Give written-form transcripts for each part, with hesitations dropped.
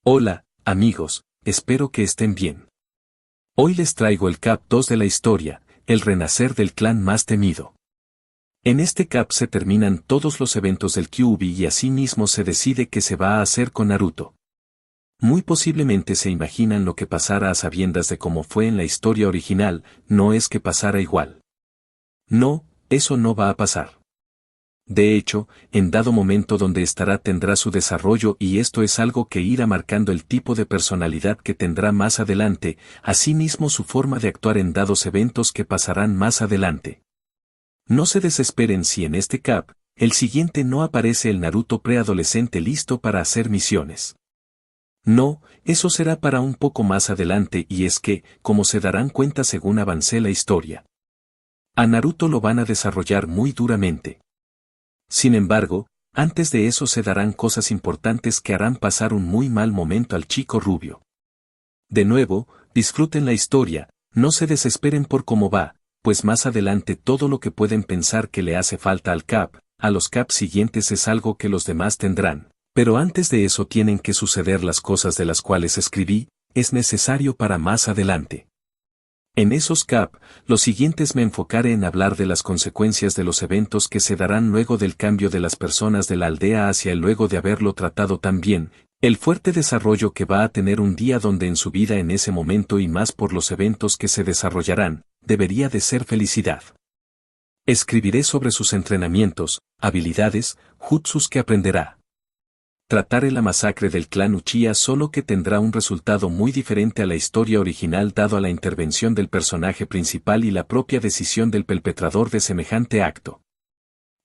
Hola, amigos, espero que estén bien. Hoy les traigo el Cap 2 de la historia, el renacer del clan más temido. En este Cap se terminan todos los eventos del Kyuubi y asimismo se decide qué se va a hacer con Naruto. Muy posiblemente se imaginan lo que pasara a sabiendas de cómo fue en la historia original, no es que pasara igual. No, eso no va a pasar. De hecho, en dado momento donde estará tendrá su desarrollo y esto es algo que irá marcando el tipo de personalidad que tendrá más adelante, asimismo su forma de actuar en dados eventos que pasarán más adelante. No se desesperen si en este Cap, el siguiente no aparece el Naruto preadolescente listo para hacer misiones. No, eso será para un poco más adelante y es que, como se darán cuenta según avance la historia, a Naruto lo van a desarrollar muy duramente. Sin embargo, antes de eso se darán cosas importantes que harán pasar un muy mal momento al chico rubio. De nuevo, disfruten la historia, no se desesperen por cómo va, pues más adelante todo lo que pueden pensar que le hace falta al Cap, a los Cap siguientes es algo que los demás tendrán, pero antes de eso tienen que suceder las cosas de las cuales escribí, es necesario para más adelante. En esos Cap, los siguientes me enfocaré en hablar de las consecuencias de los eventos que se darán luego del cambio de las personas de la aldea hacia el luego de haberlo tratado tan bien, el fuerte desarrollo que va a tener un día donde en su vida en ese momento y más por los eventos que se desarrollarán, debería de ser felicidad. Escribiré sobre sus entrenamientos, habilidades, jutsus que aprenderá. Trataré la masacre del clan Uchiha solo que tendrá un resultado muy diferente a la historia original dado a la intervención del personaje principal y la propia decisión del perpetrador de semejante acto.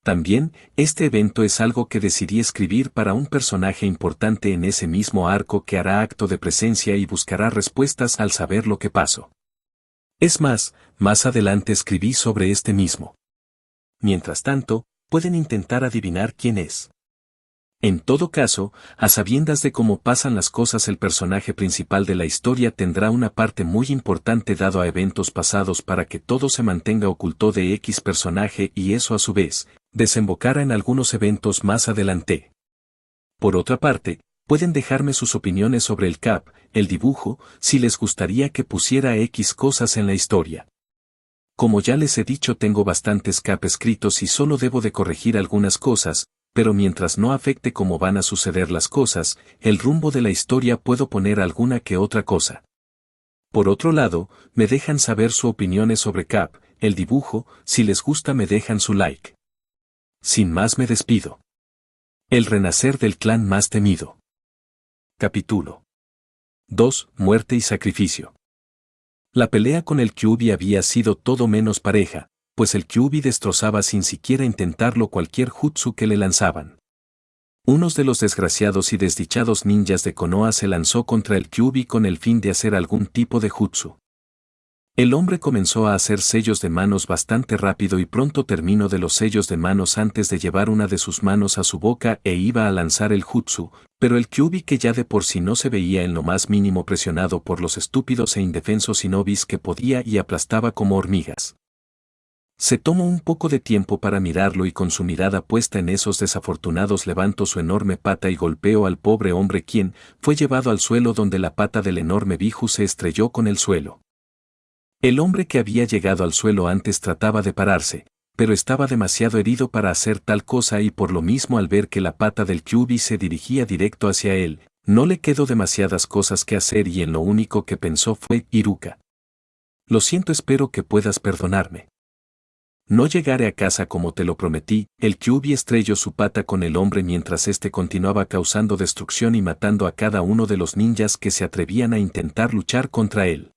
También, este evento es algo que decidí escribir para un personaje importante en ese mismo arco que hará acto de presencia y buscará respuestas al saber lo que pasó. Es más adelante escribí sobre este mismo. Mientras tanto, pueden intentar adivinar quién es. En todo caso, a sabiendas de cómo pasan las cosas el personaje principal de la historia tendrá una parte muy importante dado a eventos pasados para que todo se mantenga oculto de X personaje y eso a su vez, desembocará en algunos eventos más adelante. Por otra parte, pueden dejarme sus opiniones sobre el Cap, el dibujo, si les gustaría que pusiera X cosas en la historia. Como ya les he dicho tengo bastantes Cap escritos y solo debo de corregir algunas cosas, pero mientras no afecte cómo van a suceder las cosas, el rumbo de la historia puedo poner alguna que otra cosa. Por otro lado, me dejan saber sus opiniones sobre Cap, el dibujo, si les gusta me dejan su like. Sin más me despido. El renacer del clan más temido. Capítulo 2. Muerte y sacrificio. La pelea con el Kyuubi había sido todo menos pareja, pues el Kyuubi destrozaba sin siquiera intentarlo cualquier jutsu que le lanzaban. Uno de los desgraciados y desdichados ninjas de Konoha se lanzó contra el Kyuubi con el fin de hacer algún tipo de jutsu. El hombre comenzó a hacer sellos de manos bastante rápido y pronto terminó de los sellos de manos antes de llevar una de sus manos a su boca e iba a lanzar el jutsu, pero el Kyuubi que ya de por sí no se veía en lo más mínimo presionado por los estúpidos e indefensos shinobis que podía y aplastaba como hormigas. Se tomó un poco de tiempo para mirarlo y con su mirada puesta en esos desafortunados levantó su enorme pata y golpeó al pobre hombre quien fue llevado al suelo donde la pata del enorme Biju se estrelló con el suelo. El hombre que había llegado al suelo antes trataba de pararse, pero estaba demasiado herido para hacer tal cosa y por lo mismo al ver que la pata del Kyuubi se dirigía directo hacia él, no le quedó demasiadas cosas que hacer y en lo único que pensó fue Iruka. Lo siento, espero que puedas perdonarme. No llegaré a casa como te lo prometí. El Kyuubi estrelló su pata con el hombre mientras este continuaba causando destrucción y matando a cada uno de los ninjas que se atrevían a intentar luchar contra él.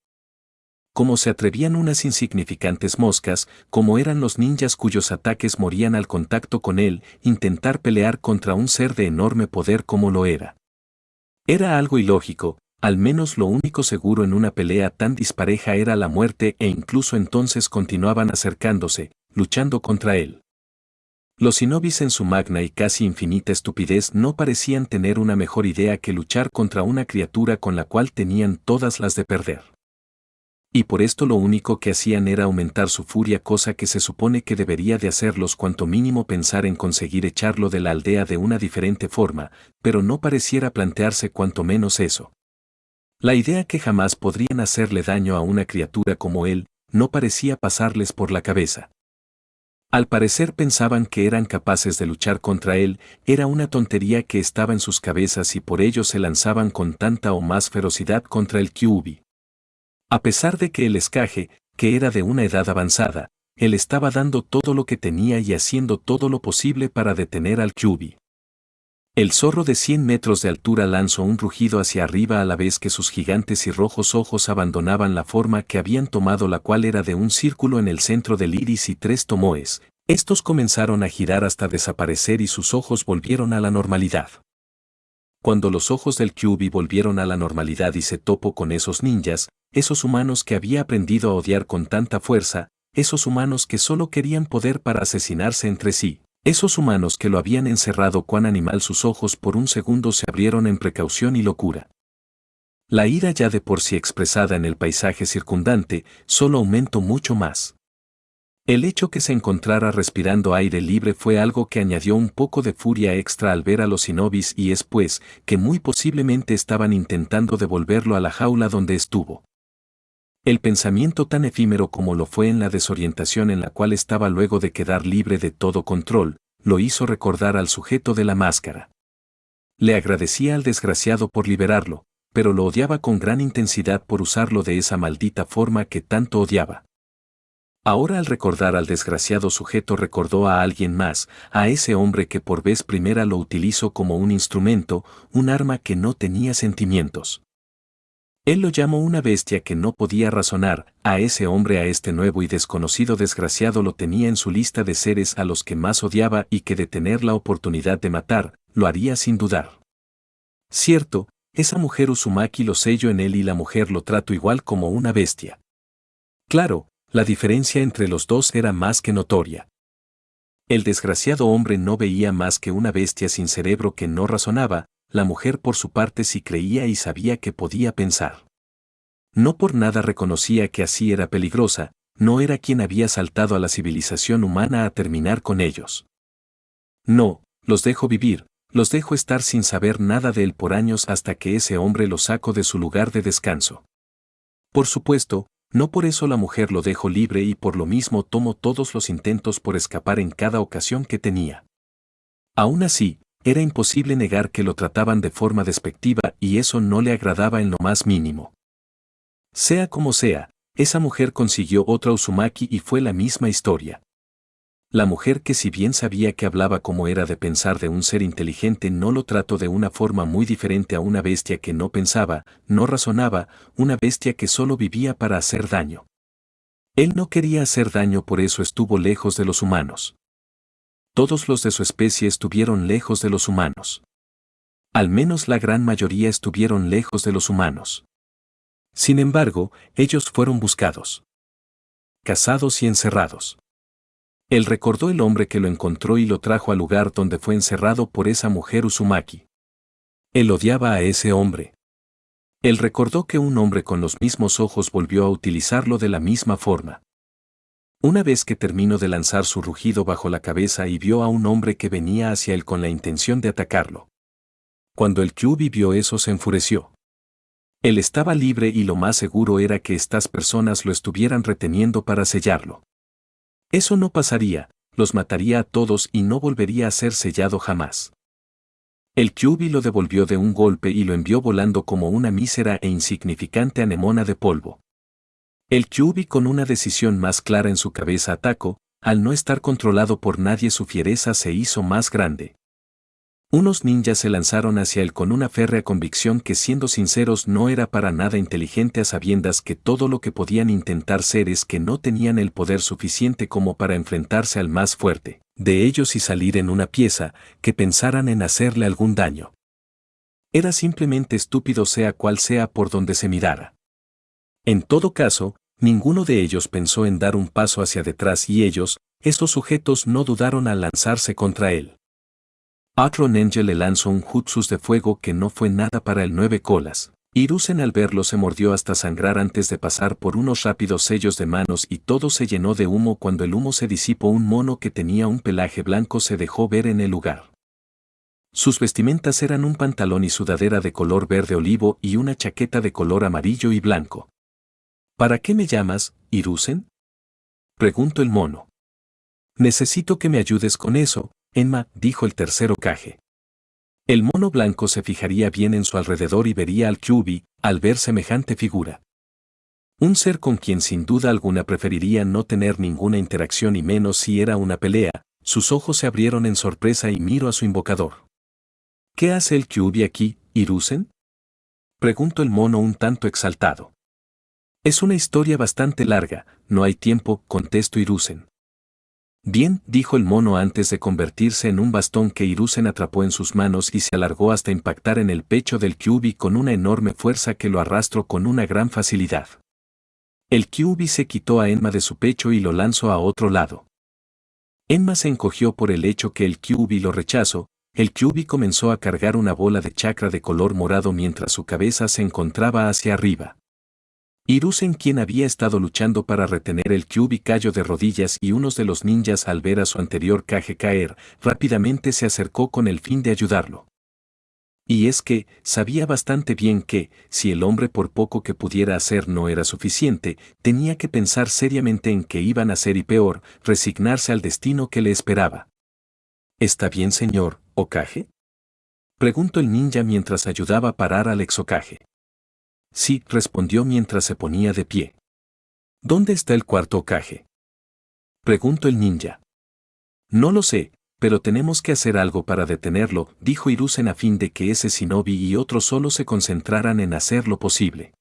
Como se atrevían unas insignificantes moscas, como eran los ninjas cuyos ataques morían al contacto con él, intentar pelear contra un ser de enorme poder como lo era. Era algo ilógico, al menos lo único seguro en una pelea tan dispareja era la muerte e incluso entonces continuaban acercándose, luchando contra él. Los shinobis en su magna y casi infinita estupidez no parecían tener una mejor idea que luchar contra una criatura con la cual tenían todas las de perder. Y por esto lo único que hacían era aumentar su furia, cosa que se supone que debería de hacerlos cuanto mínimo pensar en conseguir echarlo de la aldea de una diferente forma, pero no pareciera plantearse cuanto menos eso. La idea que jamás podrían hacerle daño a una criatura como él, no parecía pasarles por la cabeza. Al parecer pensaban que eran capaces de luchar contra él, era una tontería que estaba en sus cabezas y por ello se lanzaban con tanta o más ferocidad contra el Kyuubi. A pesar de que el escaje, que era de una edad avanzada, él estaba dando todo lo que tenía y haciendo todo lo posible para detener al Kyuubi. El zorro de 100 metros de altura lanzó un rugido hacia arriba a la vez que sus gigantes y rojos ojos abandonaban la forma que habían tomado, la cual era de un círculo en el centro del iris y 3 tomoes. Estos comenzaron a girar hasta desaparecer y sus ojos volvieron a la normalidad. Cuando los ojos del Kyuubi volvieron a la normalidad y se topó con esos ninjas, esos humanos que había aprendido a odiar con tanta fuerza, esos humanos que solo querían poder para asesinarse entre sí, esos humanos que lo habían encerrado, cuán animal, sus ojos por un segundo se abrieron en precaución y locura. La ira ya de por sí expresada en el paisaje circundante, solo aumentó mucho más. El hecho que se encontrara respirando aire libre fue algo que añadió un poco de furia extra al ver a los shinobis, y es pues que muy posiblemente estaban intentando devolverlo a la jaula donde estuvo. El pensamiento, tan efímero como lo fue en la desorientación en la cual estaba luego de quedar libre de todo control, lo hizo recordar al sujeto de la máscara. Le agradecía al desgraciado por liberarlo, pero lo odiaba con gran intensidad por usarlo de esa maldita forma que tanto odiaba. Ahora, al recordar al desgraciado sujeto, recordó a alguien más, a ese hombre que por vez primera lo utilizó como un instrumento, un arma que no tenía sentimientos. Él lo llamó una bestia que no podía razonar, a ese hombre, a este nuevo y desconocido desgraciado, lo tenía en su lista de seres a los que más odiaba y que de tener la oportunidad de matar, lo haría sin dudar. Cierto, esa mujer Uzumaki lo selló en él y la mujer lo trató igual como una bestia. Claro, la diferencia entre los dos era más que notoria. El desgraciado hombre no veía más que una bestia sin cerebro que no razonaba, la mujer por su parte sí creía y sabía que podía pensar. No por nada reconocía que así era peligrosa, no era quien había saltado a la civilización humana a terminar con ellos. No, los dejo vivir, los dejo estar sin saber nada de él por años hasta que ese hombre lo sacó de su lugar de descanso. Por supuesto, no por eso la mujer lo dejó libre y por lo mismo tomó todos los intentos por escapar en cada ocasión que tenía. Aún así, era imposible negar que lo trataban de forma despectiva y eso no le agradaba en lo más mínimo. Sea como sea, esa mujer consiguió otra Uzumaki y fue la misma historia. La mujer, que si bien sabía que hablaba como era de pensar de un ser inteligente, no lo trató de una forma muy diferente a una bestia que no pensaba, no razonaba, una bestia que solo vivía para hacer daño. Él no quería hacer daño, por eso estuvo lejos de los humanos. Todos los de su especie estuvieron lejos de los humanos. Al menos la gran mayoría estuvieron lejos de los humanos. Sin embargo, ellos fueron buscados, cazados y encerrados. Él recordó el hombre que lo encontró y lo trajo al lugar donde fue encerrado por esa mujer Uzumaki. Él odiaba a ese hombre. Él recordó que un hombre con los mismos ojos volvió a utilizarlo de la misma forma. Una vez que terminó de lanzar su rugido bajo la cabeza y vio a un hombre que venía hacia él con la intención de atacarlo. Cuando el Kyuubi vio eso, se enfureció. Él estaba libre y lo más seguro era que estas personas lo estuvieran reteniendo para sellarlo. Eso no pasaría, los mataría a todos y no volvería a ser sellado jamás. El Kyuubi lo devolvió de un golpe y lo envió volando como una mísera e insignificante anemona de polvo. El Kyuubi, con una decisión más clara en su cabeza, atacó, al no estar controlado por nadie, su fiereza se hizo más grande. Unos ninjas se lanzaron hacia él con una férrea convicción que, siendo sinceros, no era para nada inteligente, a sabiendas que todo lo que podían intentar seres que no tenían el poder suficiente como para enfrentarse al más fuerte de ellos y salir en una pieza, que pensaran en hacerle algún daño. Era simplemente estúpido, sea cual sea por donde se mirara. En todo caso, ninguno de ellos pensó en dar un paso hacia detrás y ellos, estos sujetos, no dudaron al lanzarse contra él. Otro ninja le lanzó un jutsus de fuego que no fue nada para el 9 colas. Hiruzen al verlo se mordió hasta sangrar antes de pasar por unos rápidos sellos de manos y todo se llenó de humo. Cuando el humo se disipó, un mono que tenía un pelaje blanco se dejó ver en el lugar. Sus vestimentas eran un pantalón y sudadera de color verde olivo y una chaqueta de color amarillo y blanco. ¿Para qué me llamas, Hiruzen?, preguntó el mono. Necesito que me ayudes con eso, Enma, dijo el tercer Hokage. El mono blanco se fijaría bien en su alrededor y vería al Kyuubi, al ver semejante figura. Un ser con quien sin duda alguna preferiría no tener ninguna interacción y menos si era una pelea. Sus ojos se abrieron en sorpresa y miró a su invocador. ¿Qué hace el Kyuubi aquí, Hiruzen?, preguntó el mono un tanto exaltado. Es una historia bastante larga, no hay tiempo, contestó Hiruzen. Bien, dijo el mono antes de convertirse en un bastón que Hiruzen atrapó en sus manos y se alargó hasta impactar en el pecho del Kyuubi con una enorme fuerza que lo arrastró con una gran facilidad. El Kyuubi se quitó a Enma de su pecho y lo lanzó a otro lado. Enma se encogió por el hecho que el Kyuubi lo rechazó. El Kyuubi comenzó a cargar una bola de chakra de color morado mientras su cabeza se encontraba hacia arriba. Hiruzen, quien había estado luchando para retener el Kyuubi, cayó de rodillas y unos de los ninjas, al ver a su anterior Kage caer, rápidamente se acercó con el fin de ayudarlo. Y es que, sabía bastante bien que, si el hombre por poco que pudiera hacer no era suficiente, tenía que pensar seriamente en qué iban a hacer y peor, resignarse al destino que le esperaba. ¿Está bien, señor Hokage?, preguntó el ninja mientras ayudaba a parar al ex Hokage. Sí, respondió mientras se ponía de pie. ¿Dónde está el cuarto Hokage?, preguntó el ninja. No lo sé, pero tenemos que hacer algo para detenerlo, dijo Hiruzen, a fin de que ese shinobi y otros solo se concentraran en hacer lo posible.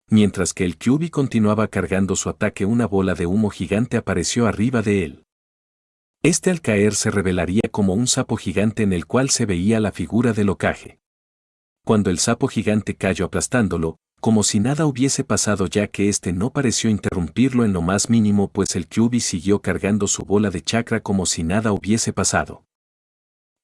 Mientras que el Kyuubi continuaba cargando su ataque, una bola de humo gigante apareció arriba de él. Este al caer se revelaría como un sapo gigante en el cual se veía la figura del Hokage. Cuando el sapo gigante cayó aplastándolo, como si nada hubiese pasado, ya que este no pareció interrumpirlo en lo más mínimo, pues el Kyuubi siguió cargando su bola de chakra como si nada hubiese pasado.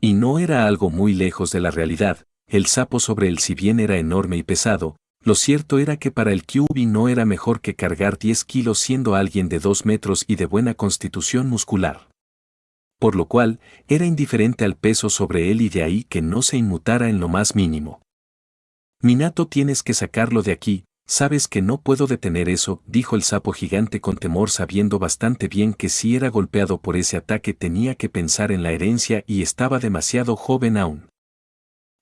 Y no era algo muy lejos de la realidad. El sapo sobre él, si bien era enorme y pesado, lo cierto era que para el Kyuubi no era mejor que cargar 10 kilos siendo alguien de 2 metros y de buena constitución muscular. Por lo cual, era indiferente al peso sobre él y de ahí que no se inmutara en lo más mínimo. Minato, tienes que sacarlo de aquí, sabes que no puedo detener eso, dijo el sapo gigante con temor, sabiendo bastante bien que si era golpeado por ese ataque tenía que pensar en la herencia y estaba demasiado joven aún.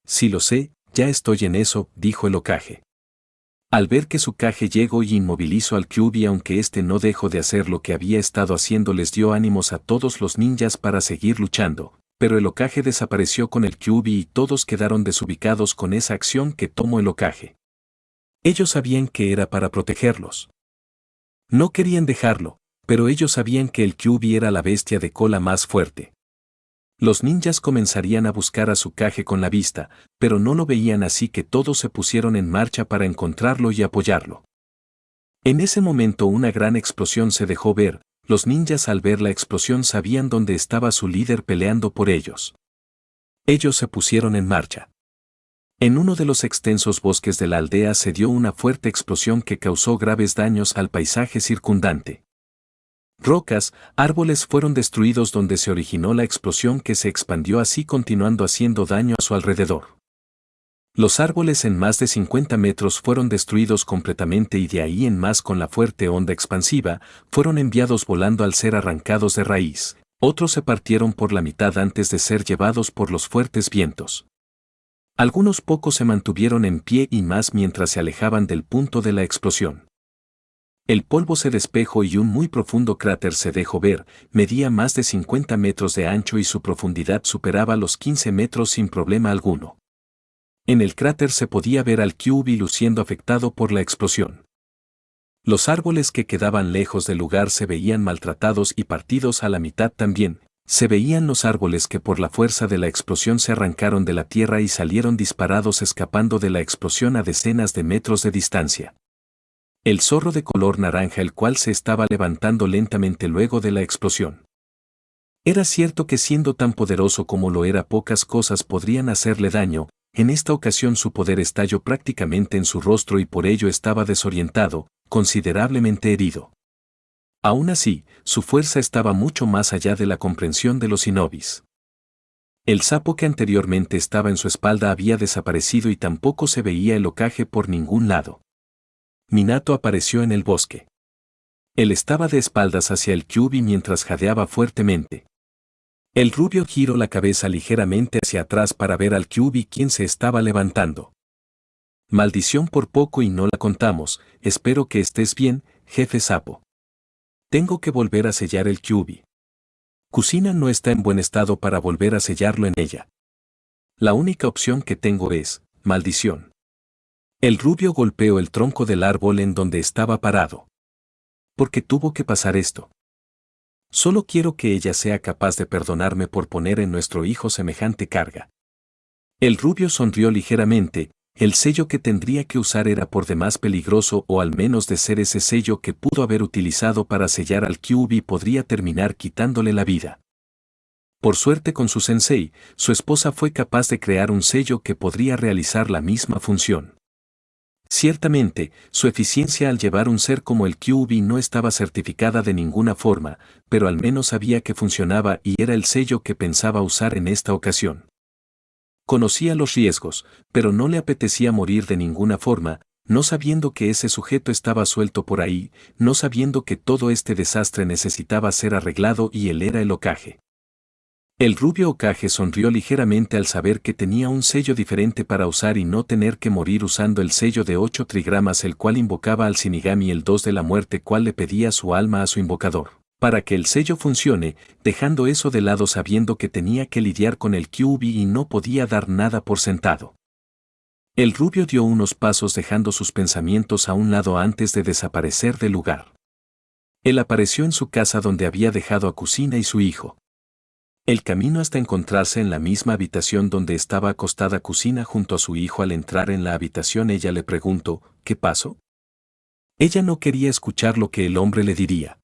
Sí lo sé, ya estoy en eso, dijo el Hokage. Al ver que su Kage llegó y inmovilizó al Kyuubi, aunque este no dejó de hacer lo que había estado haciendo, les dio ánimos a todos los ninjas para seguir luchando. Pero el Hokage desapareció con el Kyuubi y todos quedaron desubicados con esa acción que tomó el Hokage. Ellos sabían que era para protegerlos. No querían dejarlo, pero ellos sabían que el Kyuubi era la bestia de cola más fuerte. Los ninjas comenzarían a buscar a su Kage con la vista, pero no lo veían, así que todos se pusieron en marcha para encontrarlo y apoyarlo. En ese momento una gran explosión se dejó ver. Los ninjas, al ver la explosión, sabían dónde estaba su líder peleando por ellos. Ellos se pusieron en marcha. En uno de los extensos bosques de la aldea se dio una fuerte explosión que causó graves daños al paisaje circundante. Rocas, árboles fueron destruidos donde se originó la explosión, que se expandió así continuando haciendo daño a su alrededor. Los árboles en más de 50 metros fueron destruidos completamente y de ahí en más, con la fuerte onda expansiva, fueron enviados volando al ser arrancados de raíz. Otros se partieron por la mitad antes de ser llevados por los fuertes vientos. Algunos pocos se mantuvieron en pie y más mientras se alejaban del punto de la explosión. El polvo se despejó y un muy profundo cráter se dejó ver. Medía más de 50 metros de ancho y su profundidad superaba los 15 metros sin problema alguno. En el cráter se podía ver al Kyuubi luciendo afectado por la explosión. Los árboles que quedaban lejos del lugar se veían maltratados y partidos a la mitad también. Se veían los árboles que por la fuerza de la explosión se arrancaron de la tierra y salieron disparados, escapando de la explosión a decenas de metros de distancia. El zorro de color naranja, el cual se estaba levantando lentamente luego de la explosión. Era cierto que siendo tan poderoso como lo era, pocas cosas podrían hacerle daño. en esta ocasión su poder estalló prácticamente en su rostro y por ello estaba desorientado, considerablemente herido. Aún así, su fuerza estaba mucho más allá de la comprensión de los shinobis. El sapo que anteriormente estaba en su espalda había desaparecido y tampoco se veía el Hokage por ningún lado. Minato apareció en el bosque. Él estaba de espaldas hacia el Kyuubi mientras jadeaba fuertemente. El rubio giró la cabeza ligeramente hacia atrás para ver al Kyuubi quien se estaba levantando. Maldición por poco y no la contamos, espero que estés bien, jefe sapo. Tengo que volver a sellar el Kyuubi. Kusina no está en buen estado para volver a sellarlo en ella. La única opción que tengo es, maldición. El rubio golpeó el tronco del árbol en donde estaba parado. ¿Por qué tuvo que pasar esto? Solo quiero que ella sea capaz de perdonarme por poner en nuestro hijo semejante carga. El rubio sonrió ligeramente, el sello que tendría que usar era por demás peligroso o al menos de ser ese sello que pudo haber utilizado para sellar al Kyuubi podría terminar quitándole la vida. Por suerte con su sensei, su esposa fue capaz de crear un sello que podría realizar la misma función. Ciertamente, su eficiencia al llevar un ser como el Kyuubi no estaba certificada de ninguna forma, pero al menos sabía que funcionaba y era el sello que pensaba usar en esta ocasión. Conocía los riesgos, pero no le apetecía morir de ninguna forma, no sabiendo que ese sujeto estaba suelto por ahí, no sabiendo que todo este desastre necesitaba ser arreglado y él era el Hokage. El rubio Hokage sonrió ligeramente al saber que tenía un sello diferente para usar y no tener que morir usando el sello de 8 trigramas el cual invocaba al Shinigami el 2 de la muerte cual le pedía su alma a su invocador, para que el sello funcione, dejando eso de lado sabiendo que tenía que lidiar con el Kyuubi y no podía dar nada por sentado. El rubio dio unos pasos dejando sus pensamientos a un lado antes de desaparecer del lugar. Él apareció en su casa donde había dejado a Kusina y su hijo. El camino hasta encontrarse en la misma habitación donde estaba acostada Kusina junto a su hijo al entrar en la habitación ella le preguntó, ¿qué pasó? Ella no quería escuchar lo que el hombre le diría.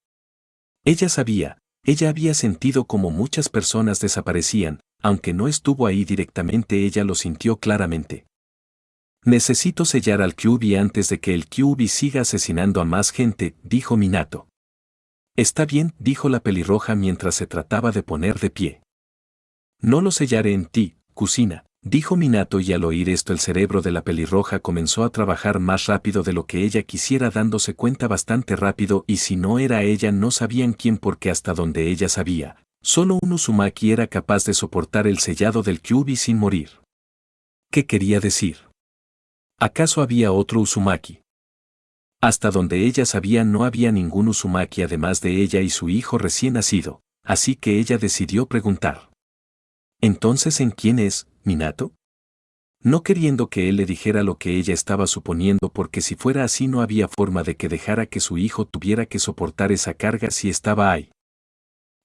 Ella sabía, ella había sentido como muchas personas desaparecían, aunque no estuvo ahí directamente ella lo sintió claramente. Necesito sellar al Kyuubi antes de que el Kyuubi siga asesinando a más gente, dijo Minato. Está bien, dijo la pelirroja mientras se trataba de poner de pie. No lo sellaré en ti, Kusina, dijo Minato y al oír esto el cerebro de la pelirroja comenzó a trabajar más rápido de lo que ella quisiera dándose cuenta bastante rápido y si no era ella no sabían quién porque hasta donde ella sabía, solo un Uzumaki era capaz de soportar el sellado del Kyuubi sin morir. ¿Qué quería decir? ¿Acaso había otro Uzumaki? Hasta donde ella sabía no había ningún Uzumaki además de ella y su hijo recién nacido, así que ella decidió preguntar. ¿Entonces en quién es, Minato? No queriendo que él le dijera lo que ella estaba suponiendo porque si fuera así no había forma de que dejara que su hijo tuviera que soportar esa carga si estaba ahí.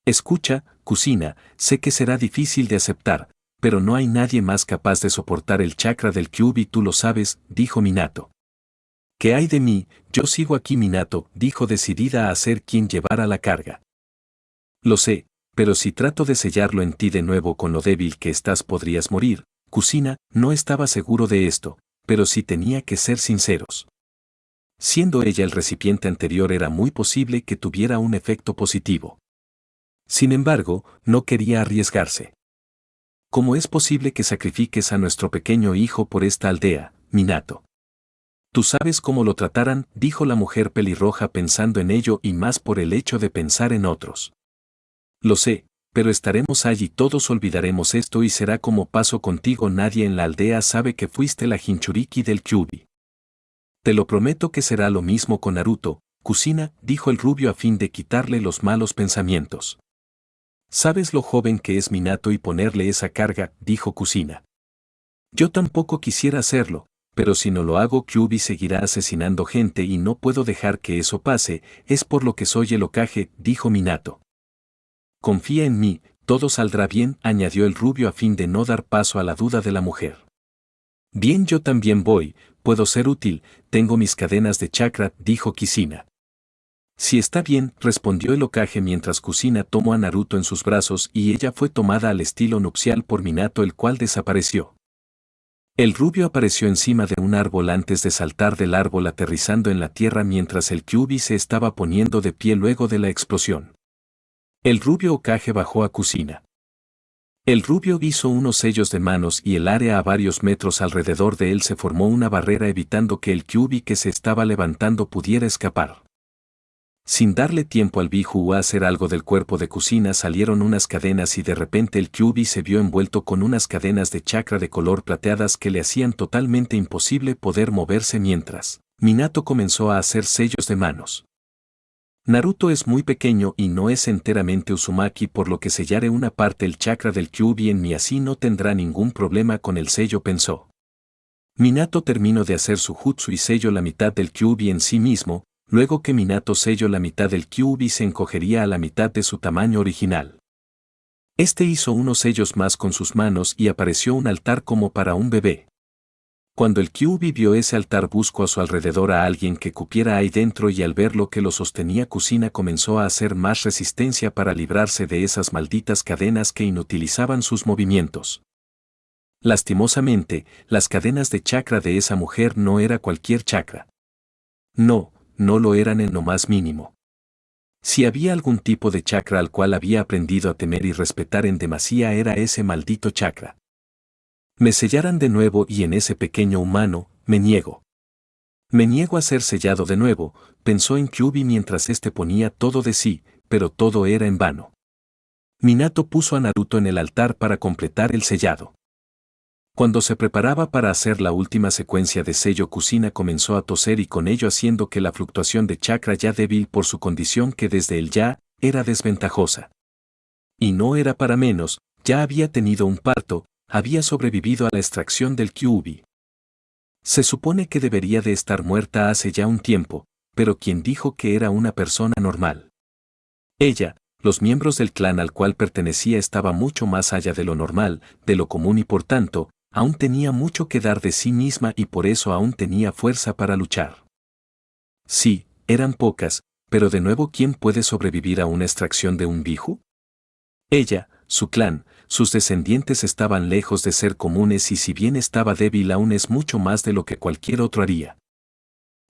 Escucha, Kusina, sé que será difícil de aceptar, pero no hay nadie más capaz de soportar el chakra del Kyuubi tú lo sabes, dijo Minato. ¿Qué hay de mí? Yo sigo aquí Minato, dijo decidida a ser quien llevara la carga. Lo sé, pero si trato de sellarlo en ti de nuevo con lo débil que estás podrías morir, Kusina, no estaba seguro de esto, pero sí tenía que ser sinceros. Siendo ella el recipiente anterior era muy posible que tuviera un efecto positivo. Sin embargo, no quería arriesgarse. ¿Cómo es posible que sacrifiques a nuestro pequeño hijo por esta aldea, Minato? Tú sabes cómo lo tratarán, dijo la mujer pelirroja pensando en ello y más por el hecho de pensar en otros. Lo sé, pero estaremos allí todos olvidaremos esto y será como pasó contigo nadie en la aldea sabe que fuiste la Jinchuriki del Kyuubi. Te lo prometo que será lo mismo con Naruto, Kusina, dijo el rubio a fin de quitarle los malos pensamientos. Sabes lo joven que es Minato y ponerle esa carga, dijo Kusina. Yo tampoco quisiera hacerlo. Pero si no lo hago Kyuubi seguirá asesinando gente y no puedo dejar que eso pase, es por lo que soy el Hokage, dijo Minato. Confía en mí, todo saldrá bien, añadió el rubio a fin de no dar paso a la duda de la mujer. Bien yo también voy, puedo ser útil, tengo mis cadenas de chakra, dijo Kusina. Si está bien, respondió el Hokage mientras Kusina tomó a Naruto en sus brazos y ella fue tomada al estilo nupcial por Minato el cual desapareció. El rubio apareció encima de un árbol antes de saltar del árbol aterrizando en la tierra mientras el Kyuubi se estaba poniendo de pie luego de la explosión. El rubio Hokage bajó a cocina. El rubio hizo unos sellos de manos y el área a varios metros alrededor de él se formó una barrera evitando que el Kyuubi que se estaba levantando pudiera escapar. Sin darle tiempo al Biju a hacer algo del cuerpo de cocina salieron unas cadenas y de repente el Kyuubi se vio envuelto con unas cadenas de chakra de color plateadas que le hacían totalmente imposible poder moverse mientras Minato comenzó a hacer sellos de manos. Naruto es muy pequeño y no es enteramente Uzumaki por lo que sellaré una parte el chakra del Kyuubi en mí así no tendrá ningún problema con el sello pensó. Minato terminó de hacer su jutsu y selló la mitad del Kyuubi en sí mismo, luego que Minato selló la mitad del Kyuubi se encogería a la mitad de su tamaño original. Este hizo unos sellos más con sus manos y apareció un altar como para un bebé. Cuando el Kyuubi vio ese altar buscó a su alrededor a alguien que cupiera ahí dentro y al ver lo que lo sostenía Kushina comenzó a hacer más resistencia para librarse de esas malditas cadenas que inutilizaban sus movimientos. Lastimosamente, las cadenas de chakra de esa mujer no era cualquier chakra. No lo eran en lo más mínimo. Si había algún tipo de chakra al cual había aprendido a temer y respetar en demasía era ese maldito chakra. Me sellaran de nuevo y en ese pequeño humano, me niego. Me niego a ser sellado de nuevo, pensó en Kyuubi mientras este ponía todo de sí, pero todo era en vano. Minato puso a Naruto en el altar para completar el sellado. Cuando se preparaba para hacer la última secuencia de sello Kushina comenzó a toser y con ello haciendo que la fluctuación de chakra ya débil por su condición que desde el ya, era desventajosa. Y no era para menos, ya había tenido un parto, había sobrevivido a la extracción del Kyuubi. Se supone que debería de estar muerta hace ya un tiempo, pero quien dijo que era una persona normal. Ella, los miembros del clan al cual pertenecía estaba mucho más allá de lo normal, de lo común y por tanto, aún tenía mucho que dar de sí misma y por eso aún tenía fuerza para luchar. Sí, eran pocas, pero de nuevo ¿quién puede sobrevivir a una extracción de un Biju? Ella, su clan, sus descendientes estaban lejos de ser comunes y si bien estaba débil aún es mucho más de lo que cualquier otro haría.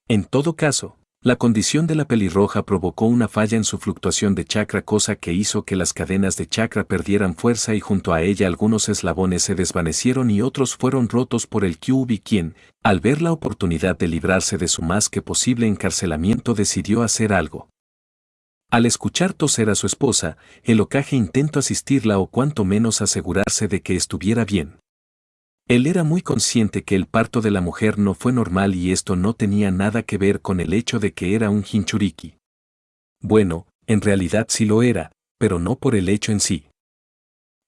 En todo caso, la condición de la pelirroja provocó una falla en su fluctuación de chakra cosa que hizo que las cadenas de chakra perdieran fuerza y junto a ella algunos eslabones se desvanecieron y otros fueron rotos por el Kyuubi quien, al ver la oportunidad de librarse de su más que posible encarcelamiento decidió hacer algo. Al escuchar toser a su esposa, el Hokage intentó asistirla o cuanto menos asegurarse de que estuviera bien. Él era muy consciente que el parto de la mujer no fue normal y esto no tenía nada que ver con el hecho de que era un Jinchuriki. Bueno, en realidad sí lo era, pero no por el hecho en sí,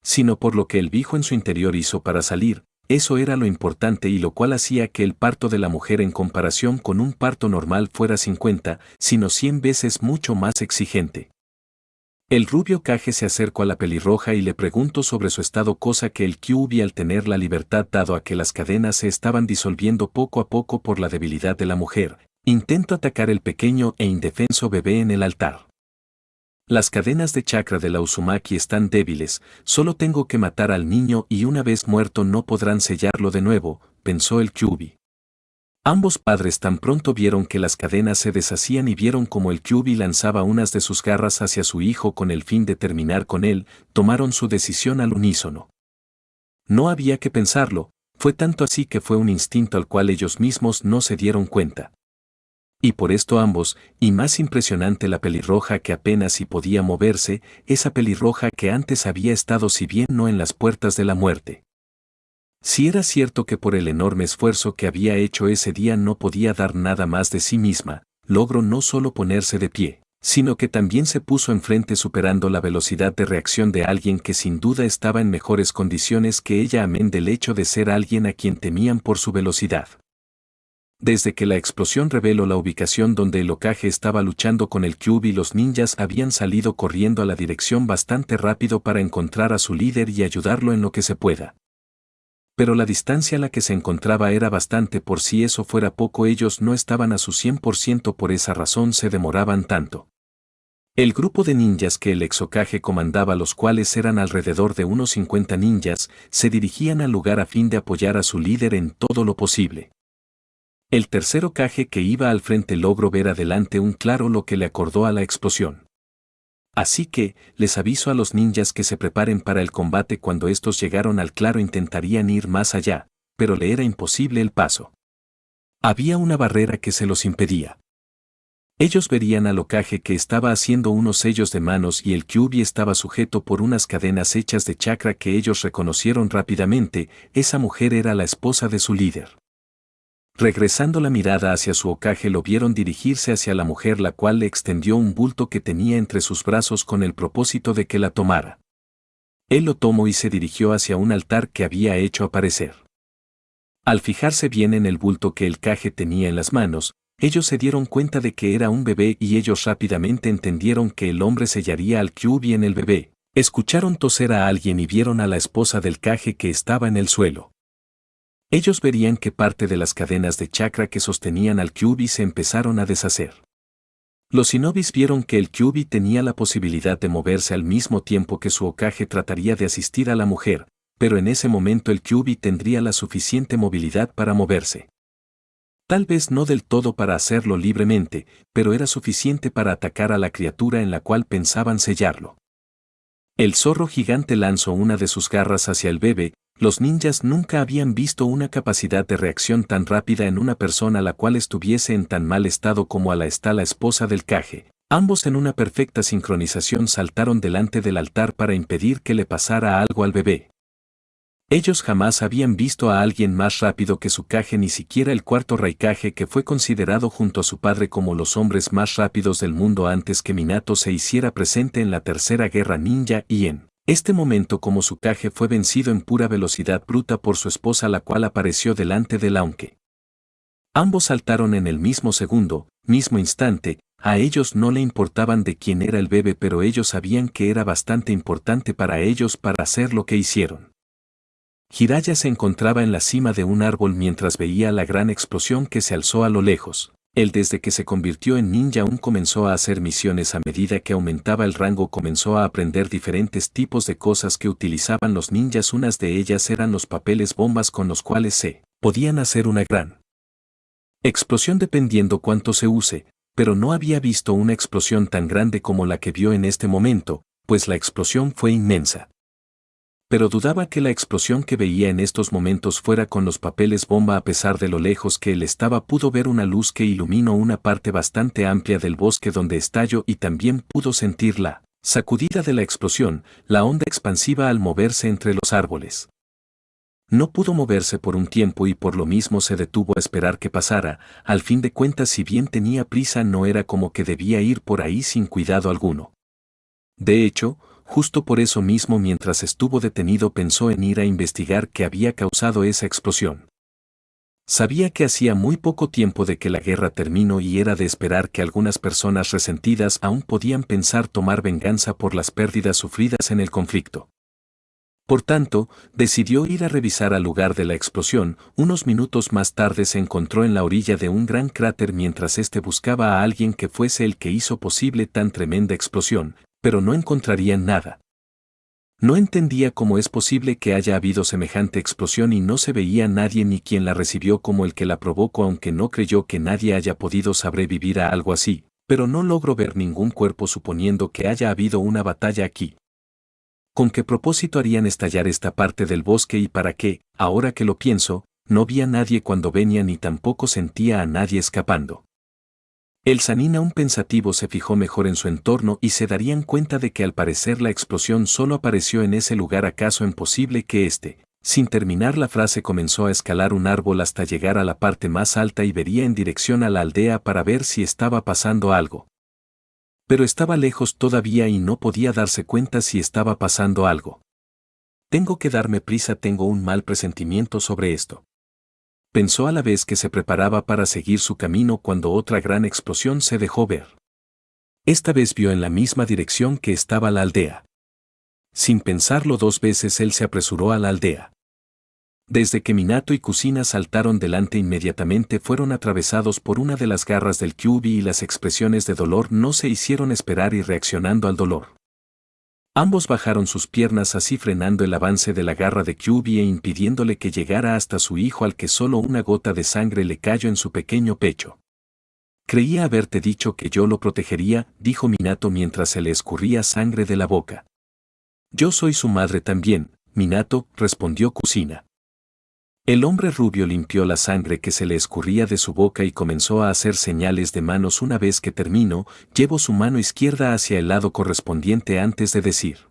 sino por lo que el Biju en su interior hizo para salir, eso era lo importante y lo cual hacía que el parto de la mujer en comparación con un parto normal fuera 50, sino 100 veces mucho más exigente. El rubio Hokage se acercó a la pelirroja y le preguntó sobre su estado cosa que el Kyuubi al tener la libertad dado a que las cadenas se estaban disolviendo poco a poco por la debilidad de la mujer, intentó atacar el pequeño e indefenso bebé en el altar. Las cadenas de chakra de la Uzumaki están débiles, solo tengo que matar al niño y una vez muerto no podrán sellarlo de nuevo, pensó el Kyuubi. Ambos padres tan pronto vieron que las cadenas se deshacían y vieron como el Kyuubi lanzaba unas de sus garras hacia su hijo con el fin de terminar con él, tomaron su decisión al unísono. No había que pensarlo, fue tanto así que fue un instinto al cual ellos mismos no se dieron cuenta. Y por esto ambos, y más impresionante la pelirroja que apenas si podía moverse, esa pelirroja que antes había estado si bien no en las puertas de la muerte. Si era cierto que por el enorme esfuerzo que había hecho ese día no podía dar nada más de sí misma, logró no solo ponerse de pie, sino que también se puso enfrente superando la velocidad de reacción de alguien que sin duda estaba en mejores condiciones que ella amén del hecho de ser alguien a quien temían por su velocidad. Desde que la explosión reveló la ubicación donde el Hokage estaba luchando con el Kyuubi los ninjas habían salido corriendo a la dirección bastante rápido para encontrar a su líder y ayudarlo en lo que se pueda. Pero la distancia a la que se encontraba era bastante por si eso fuera poco ellos no estaban a su 100% por esa razón se demoraban tanto. El grupo de ninjas que el ex Hokage comandaba, los cuales eran alrededor de unos 50 ninjas, se dirigían al lugar a fin de apoyar a su líder en todo lo posible. El tercer Hokage que iba al frente logró ver adelante un claro lo que le acordó a la explosión. Así que, les aviso a los ninjas que se preparen para el combate. Cuando estos llegaron al claro intentarían ir más allá, pero le era imposible el paso. Había una barrera que se los impedía. Ellos verían al Hokage que estaba haciendo unos sellos de manos y el Kyuubi estaba sujeto por unas cadenas hechas de chakra que ellos reconocieron rápidamente. Esa mujer era la esposa de su líder. Regresando la mirada hacia su Hokage, lo vieron dirigirse hacia la mujer, la cual le extendió un bulto que tenía entre sus brazos con el propósito de que la tomara. Él lo tomó y se dirigió hacia un altar que había hecho aparecer. Al fijarse bien en el bulto que el Hokage tenía en las manos, ellos se dieron cuenta de que era un bebé y ellos rápidamente entendieron que el hombre sellaría al Kyuubi en el bebé. Escucharon toser a alguien y vieron a la esposa del Hokage que estaba en el suelo. Ellos verían que parte de las cadenas de chakra que sostenían al Kyuubi se empezaron a deshacer. Los shinobis vieron que el Kyuubi tenía la posibilidad de moverse al mismo tiempo que su Hokage trataría de asistir a la mujer, pero en ese momento el Kyuubi tendría la suficiente movilidad para moverse. Tal vez no del todo para hacerlo libremente, pero era suficiente para atacar a la criatura en la cual pensaban sellarlo. El zorro gigante lanzó una de sus garras hacia el bebé. Los ninjas nunca habían visto una capacidad de reacción tan rápida en una persona la cual estuviese en tan mal estado como está la esposa del Hokage. Ambos en una perfecta sincronización saltaron delante del altar para impedir que le pasara algo al bebé. Ellos jamás habían visto a alguien más rápido que su Hokage, ni siquiera el cuarto Raikage, que fue considerado junto a su padre como los hombres más rápidos del mundo antes que Minato se hiciera presente en la tercera guerra ninja, y en este momento como su Hokage fue vencido en pura velocidad bruta por su esposa, la cual apareció delante de él. Aunque ambos saltaron en el mismo segundo, mismo instante, a ellos no le importaban de quién era el bebé, pero ellos sabían que era bastante importante para ellos para hacer lo que hicieron. Jiraiya se encontraba en la cima de un árbol mientras veía la gran explosión que se alzó a lo lejos. Él, desde que se convirtió en ninja, aún comenzó a hacer misiones. A medida que aumentaba el rango comenzó a aprender diferentes tipos de cosas que utilizaban los ninjas. Unas de ellas eran los papeles bombas con los cuales se podían hacer una gran explosión dependiendo cuánto se use, pero no había visto una explosión tan grande como la que vio en este momento, pues la explosión fue inmensa. Pero dudaba que la explosión que veía en estos momentos fuera con los papeles bomba. A pesar de lo lejos que él estaba, pudo ver una luz que iluminó una parte bastante amplia del bosque donde estalló, y también pudo sentir la sacudida de la explosión, la onda expansiva al moverse entre los árboles. No pudo moverse por un tiempo y por lo mismo se detuvo a esperar que pasara. Al fin de cuentas, si bien tenía prisa, no era como que debía ir por ahí sin cuidado alguno. De hecho, justo por eso mismo, mientras estuvo detenido, pensó en ir a investigar qué había causado esa explosión. Sabía que hacía muy poco tiempo de que la guerra terminó y era de esperar que algunas personas resentidas aún podían pensar tomar venganza por las pérdidas sufridas en el conflicto. Por tanto, decidió ir a revisar al lugar de la explosión. Unos minutos más tarde se encontró en la orilla de un gran cráter mientras buscaba a alguien que fuese el que hizo posible tan tremenda explosión, pero no encontrarían nada. No entendía cómo es posible que haya habido semejante explosión y no se veía nadie ni quien la recibió como el que la provocó, aunque no creyó que nadie haya podido sobrevivir a algo así, pero no logró ver ningún cuerpo suponiendo que haya habido una batalla aquí. ¿Con qué propósito harían estallar esta parte del bosque y para qué? Ahora que lo pienso, no vi a nadie cuando venía ni tampoco sentía a nadie escapando. El Sannin, aún pensativo, se fijó mejor en su entorno y se darían cuenta de que al parecer la explosión solo apareció en ese lugar. ¿Acaso imposible que sin terminar la frase, comenzó a escalar un árbol hasta llegar a la parte más alta y vería en dirección a la aldea para ver si estaba pasando algo? Pero estaba lejos todavía y no podía darse cuenta si estaba pasando algo. Tengo que darme prisa, tengo un mal presentimiento sobre esto. Pensó a la vez que se preparaba para seguir su camino cuando otra gran explosión se dejó ver. Esta vez vio en la misma dirección que estaba la aldea. Sin pensarlo dos veces, él se apresuró a la aldea. Desde que Minato y Kusina saltaron delante inmediatamente fueron atravesados por una de las garras del Kyuubi y las expresiones de dolor no se hicieron esperar y reaccionando al dolor. Ambos bajaron sus piernas así frenando el avance de la garra de Kyuubi e impidiéndole que llegara hasta su hijo al que solo una gota de sangre le cayó en su pequeño pecho. Creía haberte dicho que yo lo protegería, dijo Minato mientras se le escurría sangre de la boca. Yo soy su madre también, Minato, respondió Kusina. El hombre rubio limpió la sangre que se le escurría de su boca y comenzó a hacer señales de manos. Una vez que terminó, llevó su mano izquierda hacia el lado correspondiente antes de decir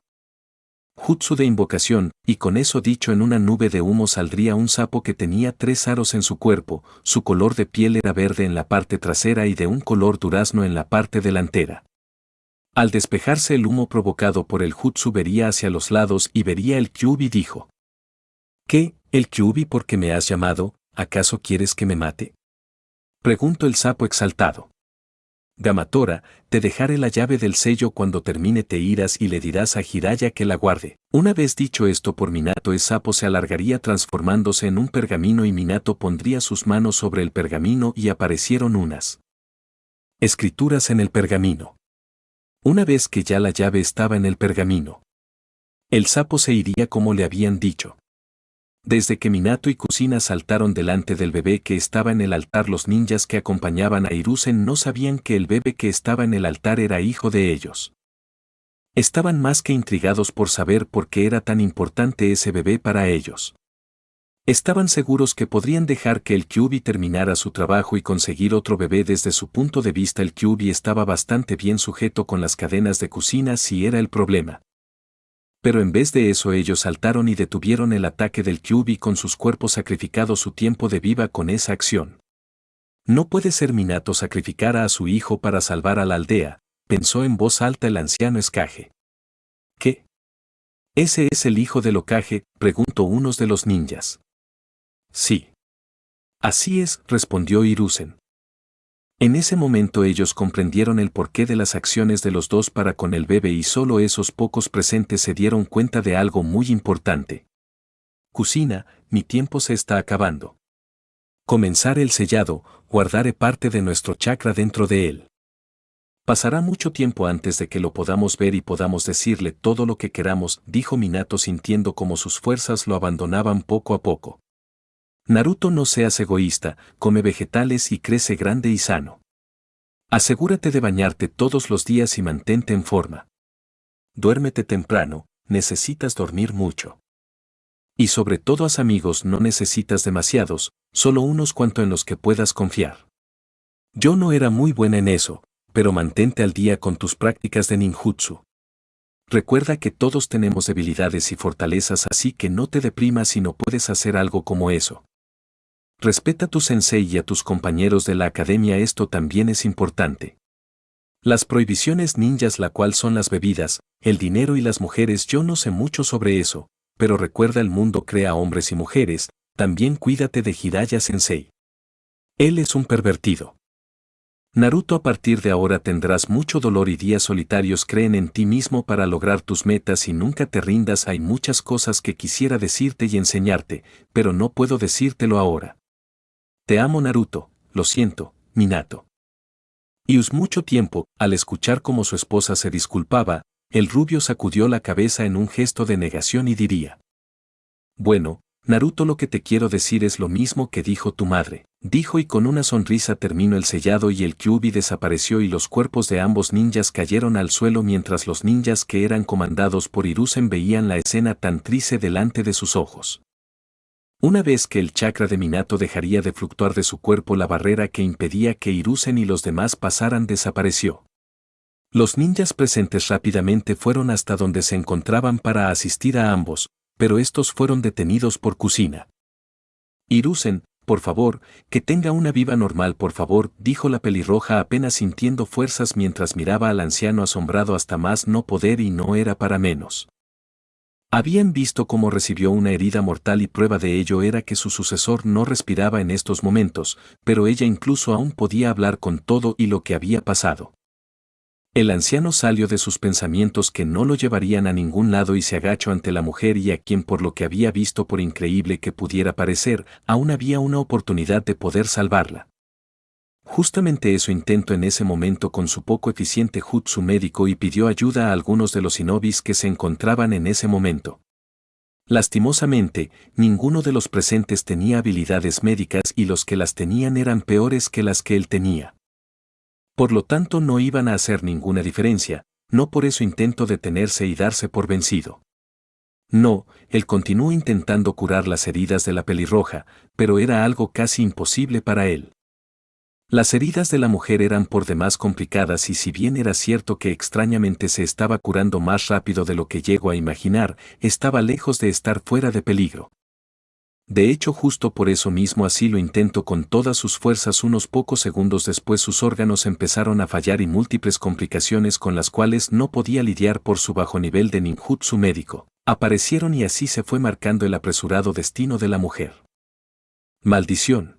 jutsu de invocación, y con eso dicho en una nube de humo saldría un sapo que tenía 3 aros en su cuerpo, su color de piel era verde en la parte trasera y de un color durazno en la parte delantera. Al despejarse el humo provocado por el jutsu vería hacia los lados y vería el Kyuubi dijo. ¿Qué, el Kyuubi por qué me has llamado? ¿Acaso quieres que me mate? Preguntó el sapo exaltado. Gamatora, te dejaré la llave del sello cuando termine te irás y le dirás a Jiraiya que la guarde. Una vez dicho esto por Minato el sapo se alargaría transformándose en un pergamino y Minato pondría sus manos sobre el pergamino y aparecieron unas escrituras en el pergamino. Una vez que ya la llave estaba en el pergamino, el sapo se iría como le habían dicho. Desde que Minato y Kusina saltaron delante del bebé que estaba en el altar, los ninjas que acompañaban a Hiruzen no sabían que el bebé que estaba en el altar era hijo de ellos. Estaban más que intrigados por saber por qué era tan importante ese bebé para ellos. Estaban seguros que podrían dejar que el Kyuubi terminara su trabajo y conseguir otro bebé. Desde su punto de vista el Kyuubi estaba bastante bien sujeto con las cadenas de Kusina si era el problema. Pero en vez de eso ellos saltaron y detuvieron el ataque del Kyuubi con sus cuerpos sacrificados su tiempo de vida con esa acción. No puede ser Minato sacrificara a su hijo para salvar a la aldea, pensó en voz alta el anciano Hokage. ¿Qué? ¿Ese es el hijo del Hokage?, preguntó uno de los ninjas. Sí. Así es, respondió Hiruzen. En ese momento ellos comprendieron el porqué de las acciones de los dos para con el bebé y solo esos pocos presentes se dieron cuenta de algo muy importante. Kusina, mi tiempo se está acabando. Comenzar el sellado, guardaré parte de nuestro chakra dentro de él. Pasará mucho tiempo antes de que lo podamos ver y podamos decirle todo lo que queramos, dijo Minato sintiendo como sus fuerzas lo abandonaban poco a poco. Naruto, no seas egoísta, come vegetales y crece grande y sano. Asegúrate de bañarte todos los días y mantente en forma. Duérmete temprano, necesitas dormir mucho. Y sobre todo haz amigos, no necesitas demasiados, solo unos cuantos en los que puedas confiar. Yo no era muy buena en eso, pero mantente al día con tus prácticas de ninjutsu. Recuerda que todos tenemos debilidades y fortalezas, así que no te deprimas si no puedes hacer algo como eso. Respeta a tu sensei y a tus compañeros de la academia, esto también es importante. Las prohibiciones ninjas, la cual son las bebidas, el dinero y las mujeres, yo no sé mucho sobre eso, pero recuerda el mundo crea hombres y mujeres, también cuídate de Jiraiya sensei. Él es un pervertido. Naruto, a partir de ahora tendrás mucho dolor y días solitarios, creen en ti mismo para lograr tus metas y nunca te rindas. Hay muchas cosas que quisiera decirte y enseñarte, pero no puedo decírtelo ahora. Te amo Naruto, lo siento, Minato. Y mucho tiempo, al escuchar cómo su esposa se disculpaba, el rubio sacudió la cabeza en un gesto de negación y diría. Bueno, Naruto, lo que te quiero decir es lo mismo que dijo tu madre, dijo, y con una sonrisa terminó el sellado y el Kyuubi desapareció y los cuerpos de ambos ninjas cayeron al suelo mientras los ninjas que eran comandados por Hiruzen veían la escena tan triste delante de sus ojos. Una vez que el chakra de Minato dejaría de fluctuar de su cuerpo, la barrera que impedía que Hiruzen y los demás pasaran desapareció. Los ninjas presentes rápidamente fueron hasta donde se encontraban para asistir a ambos, pero estos fueron detenidos por Kusina. Hiruzen, por favor, que tenga una vida normal por favor, dijo la pelirroja apenas sintiendo fuerzas mientras miraba al anciano asombrado hasta más no poder, y no era para menos. Habían visto cómo recibió una herida mortal y prueba de ello era que su sucesor no respiraba en estos momentos, pero ella incluso aún podía hablar con todo y lo que había pasado. El anciano salió de sus pensamientos que no lo llevarían a ningún lado y se agachó ante la mujer y a quien por lo que había visto por increíble que pudiera parecer, aún había una oportunidad de poder salvarla. Justamente eso intentó en ese momento con su poco eficiente jutsu médico y pidió ayuda a algunos de los shinobis que se encontraban en ese momento. Lastimosamente, ninguno de los presentes tenía habilidades médicas y los que las tenían eran peores que las que él tenía. Por lo tanto no iban a hacer ninguna diferencia, no por eso intentó detenerse y darse por vencido. No, él continuó intentando curar las heridas de la pelirroja, pero era algo casi imposible para él. Las heridas de la mujer eran por demás complicadas y si bien era cierto que extrañamente se estaba curando más rápido de lo que llegó a imaginar, estaba lejos de estar fuera de peligro. De hecho, justo por eso mismo así lo intentó con todas sus fuerzas. Unos pocos segundos después sus órganos empezaron a fallar y múltiples complicaciones con las cuales no podía lidiar por su bajo nivel de ninjutsu médico aparecieron y así se fue marcando el apresurado destino de la mujer. Maldición.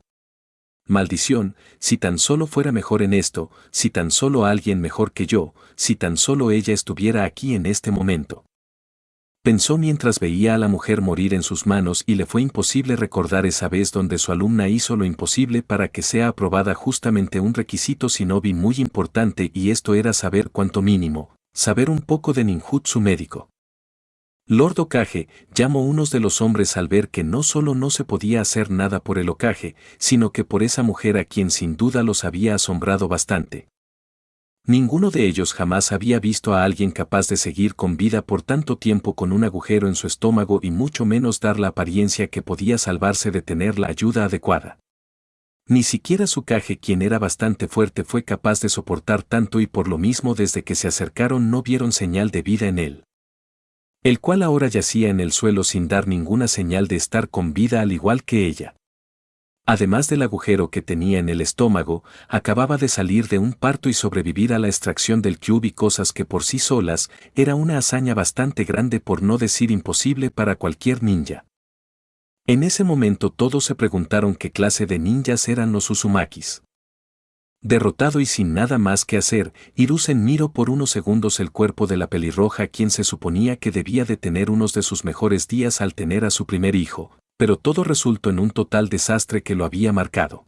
Maldición, si tan solo fuera mejor en esto, si tan solo alguien mejor que yo, si tan solo ella estuviera aquí en este momento. Pensó mientras veía a la mujer morir en sus manos y le fue imposible recordar esa vez donde su alumna hizo lo imposible para que sea aprobada justamente un requisito shinobi muy importante y esto era saber cuanto mínimo, saber un poco de ninjutsu médico. Lord Hokage llamó unos de los hombres al ver que no solo no se podía hacer nada por el Hokage, sino que por esa mujer a quien sin duda los había asombrado bastante. Ninguno de ellos jamás había visto a alguien capaz de seguir con vida por tanto tiempo con un agujero en su estómago y mucho menos dar la apariencia que podía salvarse de tener la ayuda adecuada. Ni siquiera Tsukage, quien era bastante fuerte, fue capaz de soportar tanto y por lo mismo desde que se acercaron no vieron señal de vida en él. El cual ahora yacía en el suelo sin dar ninguna señal de estar con vida al igual que ella. Además del agujero que tenía en el estómago, acababa de salir de un parto y sobrevivir a la extracción del kyuubi, cosas que por sí solas era una hazaña bastante grande por no decir imposible para cualquier ninja. En ese momento todos se preguntaron qué clase de ninjas eran los Uzumakis. Derrotado y sin nada más que hacer, Hiruzen miró por unos segundos el cuerpo de la pelirroja, quien se suponía que debía de tener unos de sus mejores días al tener a su primer hijo, pero todo resultó en un total desastre que lo había marcado.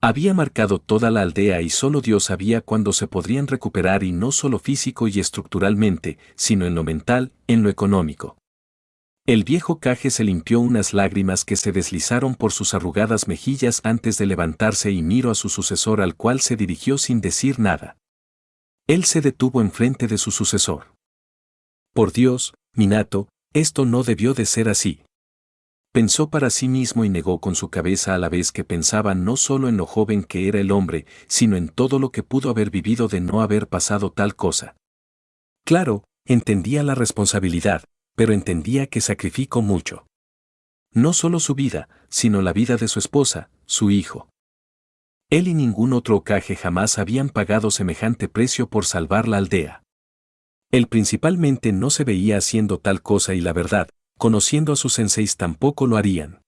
Había marcado toda la aldea y solo Dios sabía cuándo se podrían recuperar, y no solo físico y estructuralmente, sino en lo mental, en lo económico. El viejo Kage se limpió unas lágrimas que se deslizaron por sus arrugadas mejillas antes de levantarse y miró a su sucesor, al cual se dirigió sin decir nada. Él se detuvo enfrente de su sucesor. Por Dios, Minato, esto no debió de ser así. Pensó para sí mismo y negó con su cabeza a la vez que pensaba no solo en lo joven que era el hombre, sino en todo lo que pudo haber vivido de no haber pasado tal cosa. Claro, entendía la responsabilidad, pero entendía que sacrificó mucho. No solo su vida, sino la vida de su esposa, su hijo. Él y ningún otro Hokage jamás habían pagado semejante precio por salvar la aldea. Él principalmente no se veía haciendo tal cosa y la verdad, conociendo a sus senseis, tampoco lo harían.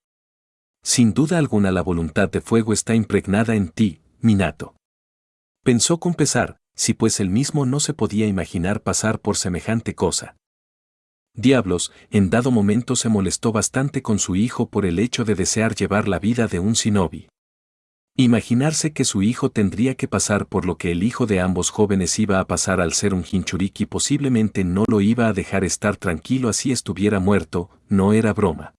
Sin duda alguna la voluntad de fuego está impregnada en ti, Minato. Pensó con pesar, si pues él mismo no se podía imaginar pasar por semejante cosa. Diablos, en dado momento se molestó bastante con su hijo por el hecho de desear llevar la vida de un shinobi. Imaginarse que su hijo tendría que pasar por lo que el hijo de ambos jóvenes iba a pasar al ser un Jinchuriki posiblemente no lo iba a dejar estar tranquilo así estuviera muerto, no era broma.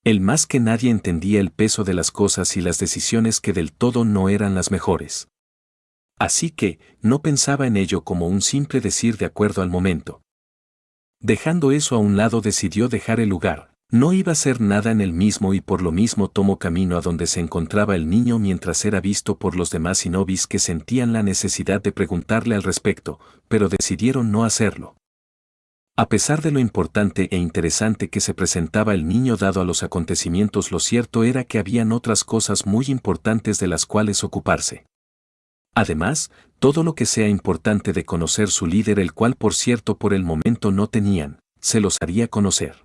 Él más que nadie entendía el peso de las cosas y las decisiones que del todo no eran las mejores. Así que, no pensaba en ello como un simple decir de acuerdo al momento. Dejando eso a un lado decidió dejar el lugar. No iba a hacer nada en él mismo y por lo mismo tomó camino a donde se encontraba el niño mientras era visto por los demás shinobis que sentían la necesidad de preguntarle al respecto, pero decidieron no hacerlo. A pesar de lo importante e interesante que se presentaba el niño dado a los acontecimientos, lo cierto era que habían otras cosas muy importantes de las cuales ocuparse. Además, todo lo que sea importante de conocer su líder, el cual por cierto por el momento no tenían, se los haría conocer.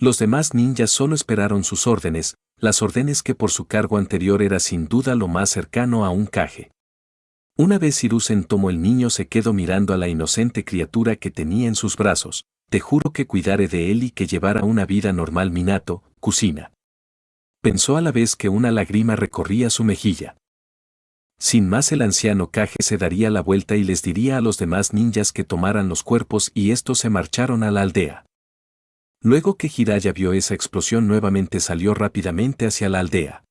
Los demás ninjas solo esperaron sus órdenes, las órdenes que por su cargo anterior era sin duda lo más cercano a un Kage. Una vez Hiruzen tomó el niño se quedó mirando a la inocente criatura que tenía en sus brazos. Te juro que cuidaré de él y que llevará una vida normal Minato, Kusina. Pensó a la vez que una lágrima recorría su mejilla. Sin más el anciano Kage se daría la vuelta y les diría a los demás ninjas que tomaran los cuerpos y estos se marcharon a la aldea. Luego que Jiraiya vio esa explosión nuevamente salió rápidamente hacia la aldea.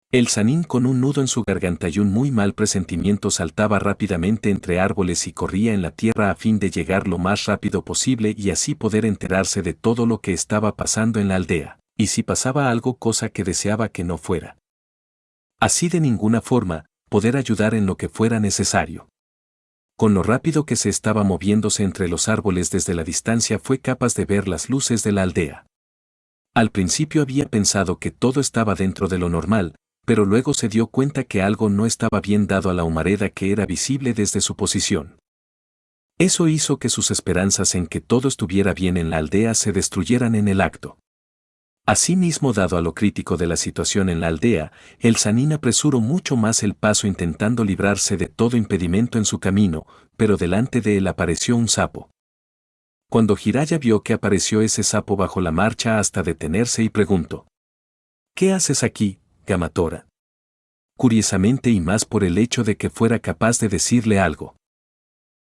El Sannin con un nudo en su garganta y un muy mal presentimiento saltaba rápidamente entre árboles y corría en la tierra a fin de llegar lo más rápido posible y así poder enterarse de todo lo que estaba pasando en la aldea, y si pasaba algo cosa que deseaba que no fuera. Así de ninguna forma, poder ayudar en lo que fuera necesario. Con lo rápido que se estaba moviéndose entre los árboles desde la distancia fue capaz de ver las luces de la aldea. Al principio había pensado que todo estaba dentro de lo normal, pero luego se dio cuenta que algo no estaba bien dado a la humareda que era visible desde su posición. Eso hizo que sus esperanzas en que todo estuviera bien en la aldea se destruyeran en el acto. Asimismo, dado a lo crítico de la situación en la aldea, el Sannin apresuró mucho más el paso intentando librarse de todo impedimento en su camino, pero delante de él apareció un sapo. Cuando Jiraiya vio que apareció ese sapo bajo la marcha hasta detenerse y preguntó: ¿Qué haces aquí, Gamatora? Curiosamente y más por el hecho de que fuera capaz de decirle algo.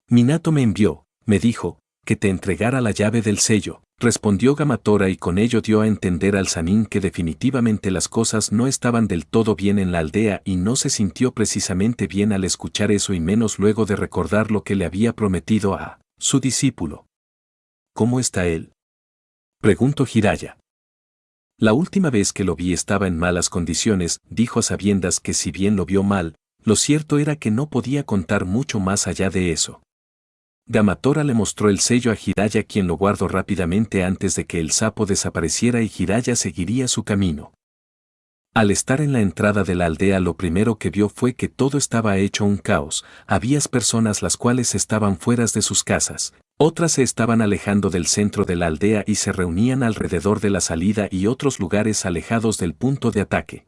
Minato me envió, me dijo, que te entregara la llave del sello, respondió Gamatora y con ello dio a entender al Sannin que definitivamente las cosas no estaban del todo bien en la aldea y no se sintió precisamente bien al escuchar eso y menos luego de recordar lo que le había prometido a su discípulo. ¿Cómo está él?, preguntó Jiraiya. La última vez que lo vi estaba en malas condiciones, dijo a sabiendas que si bien lo vio mal, lo cierto era que no podía contar mucho más allá de eso. Gamatora le mostró el sello a Jiraiya quien lo guardó rápidamente antes de que el sapo desapareciera y Jiraiya seguiría su camino. Al estar en la entrada de la aldea lo primero que vio fue que todo estaba hecho un caos, había personas las cuales estaban fuera de sus casas, otras se estaban alejando del centro de la aldea y se reunían alrededor de la salida y otros lugares alejados del punto de ataque.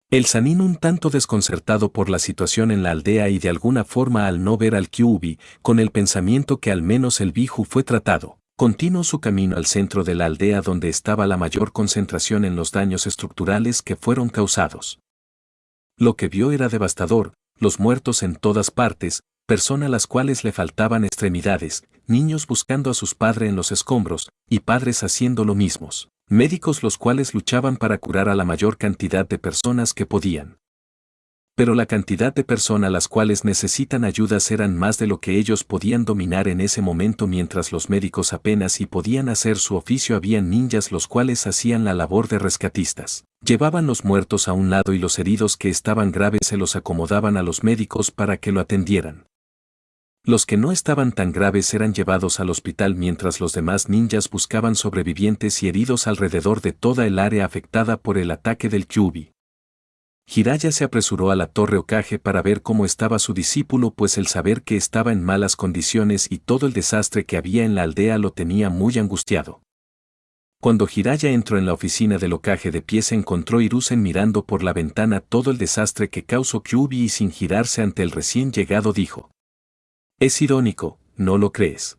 El Sannin un tanto desconcertado por la situación en la aldea y de alguna forma al no ver al Kyuubi, con el pensamiento que al menos el Biju fue tratado, continuó su camino al centro de la aldea donde estaba la mayor concentración en los daños estructurales que fueron causados. Lo que vio era devastador, los muertos en todas partes, personas a las cuales le faltaban extremidades, niños buscando a sus padres en los escombros, y padres haciendo lo mismo, médicos los cuales luchaban para curar a la mayor cantidad de personas que podían. Pero la cantidad de personas las cuales necesitan ayudas eran más de lo que ellos podían dominar en ese momento mientras los médicos apenas si podían hacer su oficio habían ninjas los cuales hacían la labor de rescatistas. Llevaban los muertos a un lado y los heridos que estaban graves se los acomodaban a los médicos para que lo atendieran. Los que no estaban tan graves eran llevados al hospital mientras los demás ninjas buscaban sobrevivientes y heridos alrededor de toda el área afectada por el ataque del Kyuubi. Jiraiya se apresuró a la torre Hokage para ver cómo estaba su discípulo pues el saber que estaba en malas condiciones y todo el desastre que había en la aldea lo tenía muy angustiado. Cuando Jiraiya entró en la oficina del Hokage de pie se encontró Hiruzen mirando por la ventana todo el desastre que causó Kyuubi y sin girarse ante el recién llegado dijo: «Es irónico, ¿no lo crees?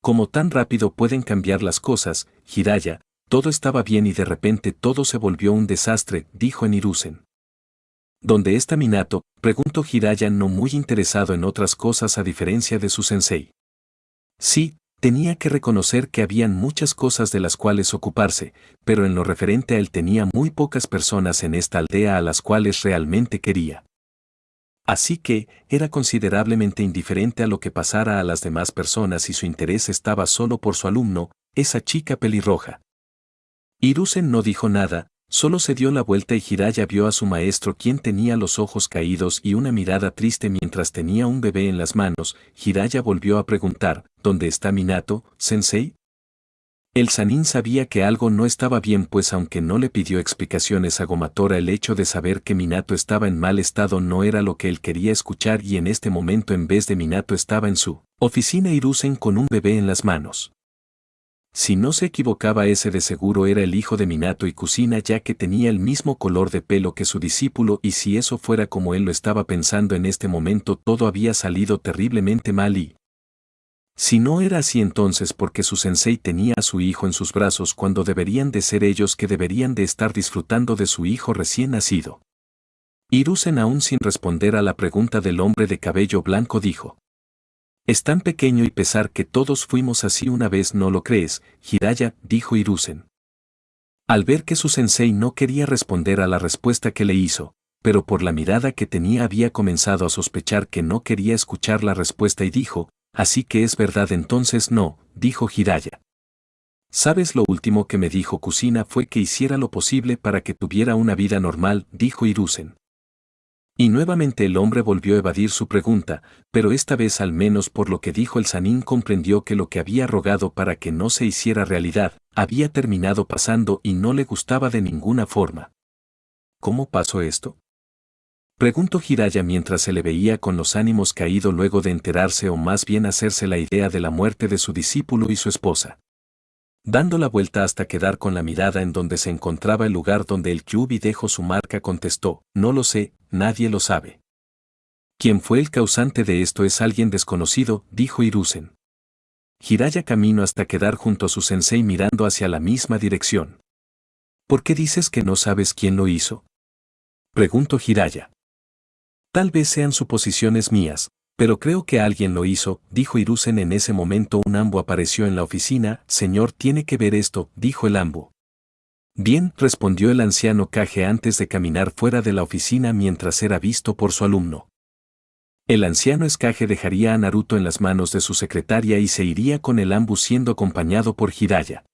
Como tan rápido pueden cambiar las cosas, Jiraiya, todo estaba bien y de repente todo se volvió un desastre», dijo en Hiruzen. ¿Dónde está Minato?, preguntó Jiraiya no muy interesado en otras cosas a diferencia de su sensei. Sí, tenía que reconocer que habían muchas cosas de las cuales ocuparse, pero en lo referente a él tenía muy pocas personas en esta aldea a las cuales realmente quería. Así que, era considerablemente indiferente a lo que pasara a las demás personas y su interés estaba solo por su alumno, esa chica pelirroja. Hiruzen no dijo nada, solo se dio la vuelta y Jiraiya vio a su maestro quien tenía los ojos caídos y una mirada triste mientras tenía un bebé en las manos. Jiraiya volvió a preguntar: ¿Dónde está Minato, sensei? El Sannin sabía que algo no estaba bien pues aunque no le pidió explicaciones a Gamatora el hecho de saber que Minato estaba en mal estado no era lo que él quería escuchar y en este momento en vez de Minato estaba en su oficina Hiruzen con un bebé en las manos. Si no se equivocaba, ese de seguro era el hijo de Minato y Kusina, ya que tenía el mismo color de pelo que su discípulo, y si eso fuera como él lo estaba pensando en este momento, todo había salido terriblemente mal. Y si no era así, entonces porque su sensei tenía a su hijo en sus brazos cuando deberían de ser ellos que deberían de estar disfrutando de su hijo recién nacido. Hiruzen, aún sin responder a la pregunta del hombre de cabello blanco, dijo: «Es tan pequeño y pesar que todos fuimos así una vez, ¿no lo crees, Jiraiya?», dijo Hiruzen. Al ver que su sensei no quería responder a la respuesta que le hizo, pero por la mirada que tenía había comenzado a sospechar que no quería escuchar la respuesta, y dijo: «Así que es verdad entonces». «No», dijo Jiraiya. «¿Sabes? Lo último que me dijo Kusina fue que hiciera lo posible para que tuviera una vida normal», dijo Hiruzen. Y nuevamente el hombre volvió a evadir su pregunta, pero esta vez, al menos por lo que dijo el Sannin, comprendió que lo que había rogado para que no se hiciera realidad, había terminado pasando y no le gustaba de ninguna forma. «¿Cómo pasó esto?», preguntó Jiraiya mientras se le veía con los ánimos caídos luego de enterarse, o más bien hacerse la idea, de la muerte de su discípulo y su esposa. Dando la vuelta hasta quedar con la mirada en donde se encontraba el lugar donde el Kyuubi dejó su marca, contestó: «No lo sé, nadie lo sabe. ¿Quién fue el causante de esto? Es alguien desconocido», dijo Hiruzen. Jiraiya caminó hasta quedar junto a su sensei mirando hacia la misma dirección. «¿Por qué dices que no sabes quién lo hizo?», preguntó Jiraiya. «Tal vez sean suposiciones mías, pero creo que alguien lo hizo», dijo Hiruzen. En ese momento un ambu apareció en la oficina. «Señor, tiene que ver esto», dijo el ambu. «Bien», respondió el anciano Kage antes de caminar fuera de la oficina mientras era visto por su alumno. El anciano Kage dejaría a Naruto en las manos de su secretaria y se iría con el ambu, siendo acompañado por Jiraiya.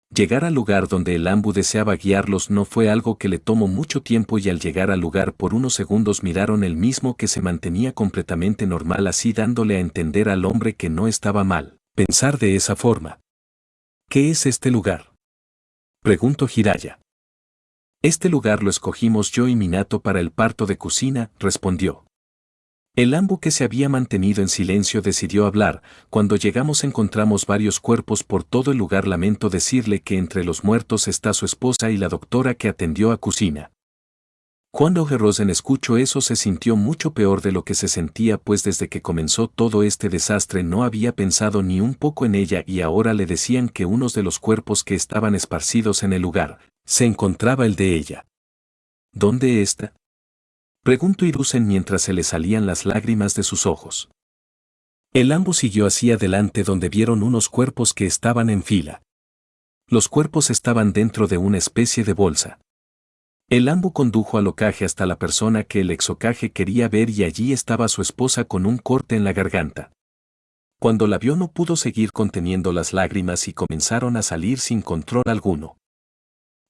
Llegar al lugar donde el ambu deseaba guiarlos no fue algo que le tomó mucho tiempo, y al llegar al lugar por unos segundos miraron el mismo, que se mantenía completamente normal, así dándole a entender al hombre que no estaba mal pensar de esa forma. «¿Qué es este lugar?», preguntó Jiraiya. «Este lugar lo escogimos yo y Minato para el parto de Kusina», respondió. El ambu, que se había mantenido en silencio, decidió hablar: «Cuando llegamos encontramos varios cuerpos por todo el lugar. Lamento decirle que entre los muertos está su esposa y la doctora que atendió a Kusina». Cuando Hiruzen escuchó eso se sintió mucho peor de lo que se sentía, pues desde que comenzó todo este desastre no había pensado ni un poco en ella, y ahora le decían que uno de los cuerpos que estaban esparcidos en el lugar se encontraba el de ella. «¿Dónde está?», preguntó Hiruzen mientras se le salían las lágrimas de sus ojos. El ambu siguió hacia adelante, donde vieron unos cuerpos que estaban en fila. Los cuerpos estaban dentro de una especie de bolsa. El ambu condujo al Hokage hasta la persona que el ex Hokage quería ver, y allí estaba su esposa con un corte en la garganta. Cuando la vio no pudo seguir conteniendo las lágrimas y comenzaron a salir sin control alguno.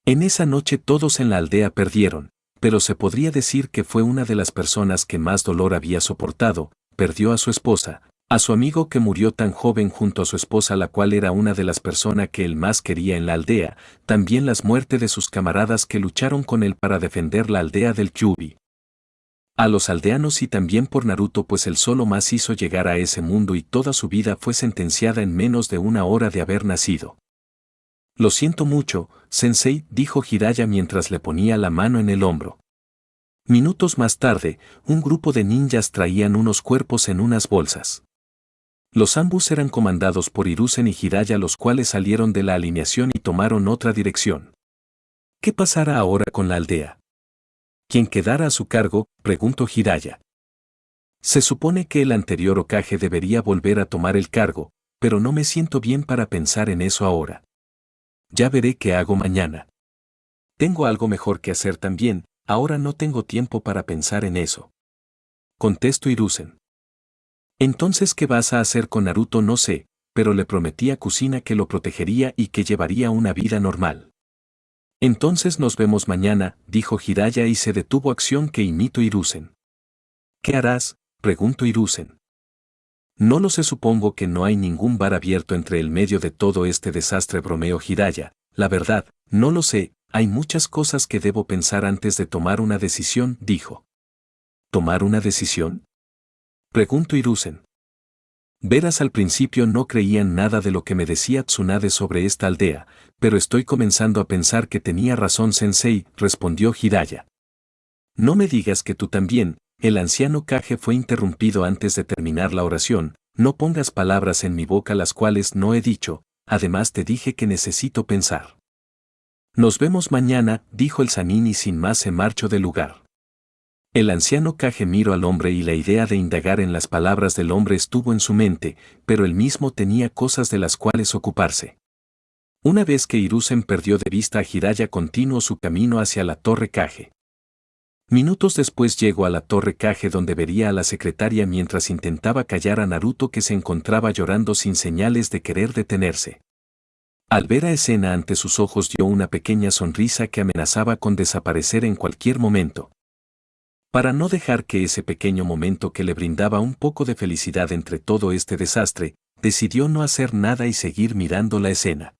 En esa noche todos en la aldea perdieron, pero se podría decir que fue una de las personas que más dolor había soportado. Perdió a su esposa, a su amigo que murió tan joven junto a su esposa, la cual era una de las personas que él más quería en la aldea, también las muertes de sus camaradas que lucharon con él para defender la aldea del Kyuubi. A los aldeanos, y también por Naruto, pues él solo más hizo llegar a ese mundo y toda su vida fue sentenciada en menos de una hora de haber nacido. «Lo siento mucho, sensei», dijo Jiraiya mientras le ponía la mano en el hombro. Minutos más tarde, un grupo de ninjas traían unos cuerpos en unas bolsas. Los ambos eran comandados por Hiruzen y Jiraiya, los cuales salieron de la alineación y tomaron otra dirección. «¿Qué pasará ahora con la aldea? ¿Quién quedará a su cargo?», preguntó Jiraiya. «Se supone que el anterior Hokage debería volver a tomar el cargo, pero no me siento bien para pensar en eso ahora. Ya veré qué hago mañana. Tengo algo mejor que hacer también, ahora no tengo tiempo para pensar en eso», contestó Hiruzen. «Entonces, ¿qué vas a hacer con Naruto?». «No sé, pero le prometí a Kusina que lo protegería y que llevaría una vida normal». «Entonces nos vemos mañana», dijo Jiraiya y se detuvo, acción que imitó Hiruzen. «¿Qué harás?», preguntó Hiruzen. «No lo sé, supongo que no hay ningún bar abierto entre el medio de todo este desastre», bromeó Jiraiya. «La verdad, no lo sé, hay muchas cosas que debo pensar antes de tomar una decisión», dijo. «¿Tomar una decisión?», preguntó Hiruzen. Verás, al principio no creían nada de lo que me decía Tsunade sobre esta aldea, pero estoy comenzando a pensar que tenía razón Sensei, respondió Jiraiya. No me digas que tú también. El anciano Kage fue interrumpido antes de terminar la oración. No pongas palabras en mi boca las cuales no he dicho, además te dije que necesito pensar. Nos vemos mañana, dijo el Sannin y sin más se marchó del lugar. El anciano Kage miró al hombre y la idea de indagar en las palabras del hombre estuvo en su mente, pero él mismo tenía cosas de las cuales ocuparse. Una vez que Hiruzen perdió de vista a Jiraiya, continuó su camino hacia la torre Kage. Minutos después llegó a la torre Kage, donde vería a la secretaria mientras intentaba callar a Naruto, que se encontraba llorando sin señales de querer detenerse. Al ver a escena ante sus ojos dio una pequeña sonrisa que amenazaba con desaparecer en cualquier momento. Para no dejar que ese pequeño momento que le brindaba un poco de felicidad entre todo este desastre, decidió no hacer nada y seguir mirando la escena.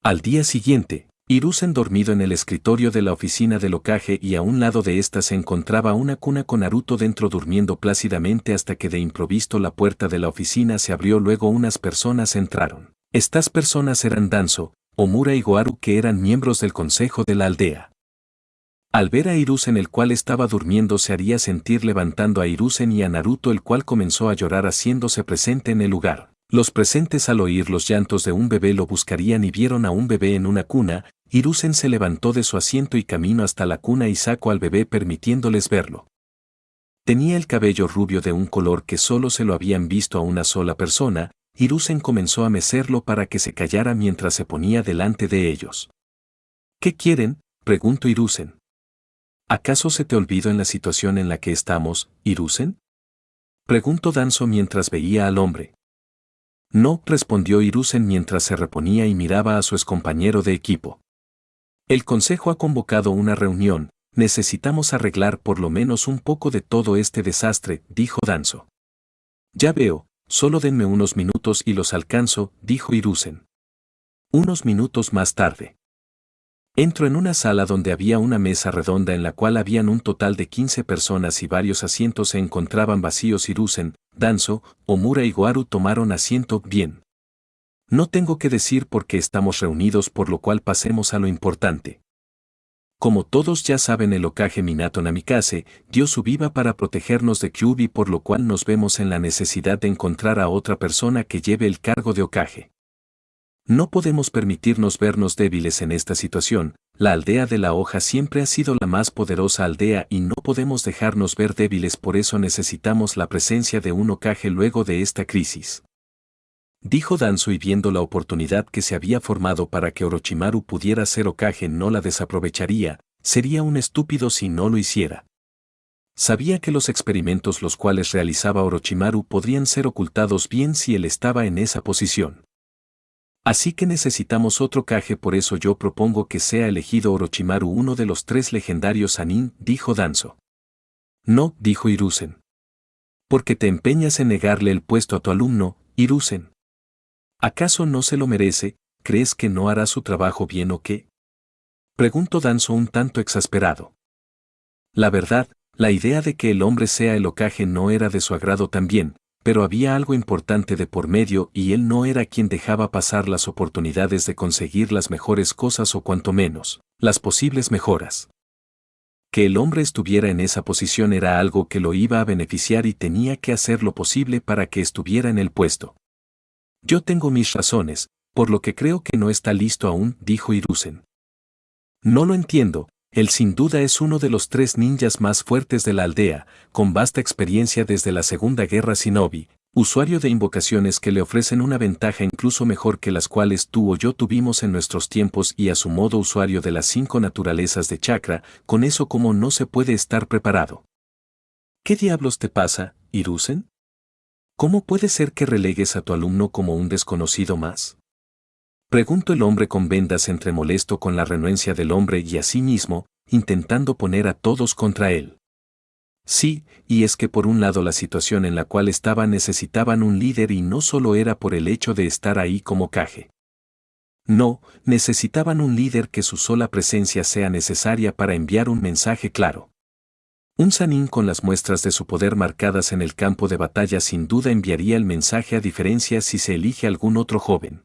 Al día siguiente, Hiruzen dormido en el escritorio de la oficina del Hokage, y a un lado de ésta se encontraba una cuna con Naruto dentro durmiendo plácidamente, hasta que de improviso la puerta de la oficina se abrió. Luego unas personas entraron. Estas personas eran Danzo, Omura y Goharu, que eran miembros del consejo de la aldea. Al ver a Hiruzen, el cual estaba durmiendo, se haría sentir levantando a Hiruzen y a Naruto, el cual comenzó a llorar haciéndose presente en el lugar. Los presentes, al oír los llantos de un bebé, lo buscarían y vieron a un bebé en una cuna. Hiruzen se levantó de su asiento y caminó hasta la cuna y sacó al bebé permitiéndoles verlo. Tenía el cabello rubio de un color que solo se lo habían visto a una sola persona. Hiruzen comenzó a mecerlo para que se callara mientras se ponía delante de ellos. ¿Qué quieren?, preguntó Hiruzen. ¿Acaso se te olvidó en la situación en la que estamos, Hiruzen?, preguntó Danzo mientras veía al hombre. No, respondió Hiruzen mientras se reponía y miraba a su excompañero de equipo. El consejo ha convocado una reunión, necesitamos arreglar por lo menos un poco de todo este desastre, dijo Danzo. Ya veo, solo denme unos minutos y los alcanzo, dijo Hiruzen. Unos minutos más tarde. Entró en una sala donde había una mesa redonda en la cual habían un total de 15 personas y varios asientos se encontraban vacíos. Hiruzen, Danzo, Omura y Goharu tomaron asiento. Bien. No tengo que decir por qué estamos reunidos, por lo cual pasemos a lo importante. Como todos ya saben, el Hokage Minato Namikaze dio su vida para protegernos de Kyuubi, por lo cual nos vemos en la necesidad de encontrar a otra persona que lleve el cargo de Hokage. No podemos permitirnos vernos débiles en esta situación. La aldea de la hoja siempre ha sido la más poderosa aldea y no podemos dejarnos ver débiles, por eso necesitamos la presencia de un Hokage luego de esta crisis. Dijo Danzo, y viendo la oportunidad que se había formado para que Orochimaru pudiera ser Hokage no la desaprovecharía, sería un estúpido si no lo hiciera. Sabía que los experimentos los cuales realizaba Orochimaru podrían ser ocultados bien si él estaba en esa posición. Así que necesitamos otro Hokage, por eso yo propongo que sea elegido Orochimaru, uno de los 3 legendarios Sannin, dijo Danzo. No, dijo Hiruzen. ¿Por qué te empeñas en negarle el puesto a tu alumno, Hiruzen? ¿Acaso no se lo merece? ¿Crees que no hará su trabajo bien o qué?, preguntó Danzo un tanto exasperado. La verdad, la idea de que el hombre sea el Hokage no era de su agrado también, pero había algo importante de por medio y él no era quien dejaba pasar las oportunidades de conseguir las mejores cosas, o cuanto menos, las posibles mejoras. Que el hombre estuviera en esa posición era algo que lo iba a beneficiar y tenía que hacer lo posible para que estuviera en el puesto. Yo tengo mis razones, por lo que creo que no está listo aún, dijo Hiruzen. No lo entiendo. Él sin duda es uno de los 3 ninjas más fuertes de la aldea, con vasta experiencia desde la Segunda Guerra Shinobi, usuario de invocaciones que le ofrecen una ventaja incluso mejor que las cuales tú o yo tuvimos en nuestros tiempos, y a su modo usuario de las 5 naturalezas de chakra. Con eso, ¿cómo no se puede estar preparado? ¿Qué diablos te pasa, Hiruzen? ¿Cómo puede ser que relegues a tu alumno como un desconocido más?, preguntó el hombre con vendas, entre molesto con la renuencia del hombre y a sí mismo, intentando poner a todos contra él. Sí, y es que por un lado la situación en la cual estaban necesitaban un líder, y no solo era por el hecho de estar ahí como Hokage. No, necesitaban un líder que su sola presencia sea necesaria para enviar un mensaje claro. Un Sannin con las muestras de su poder marcadas en el campo de batalla sin duda enviaría el mensaje a diferencia si se elige algún otro joven.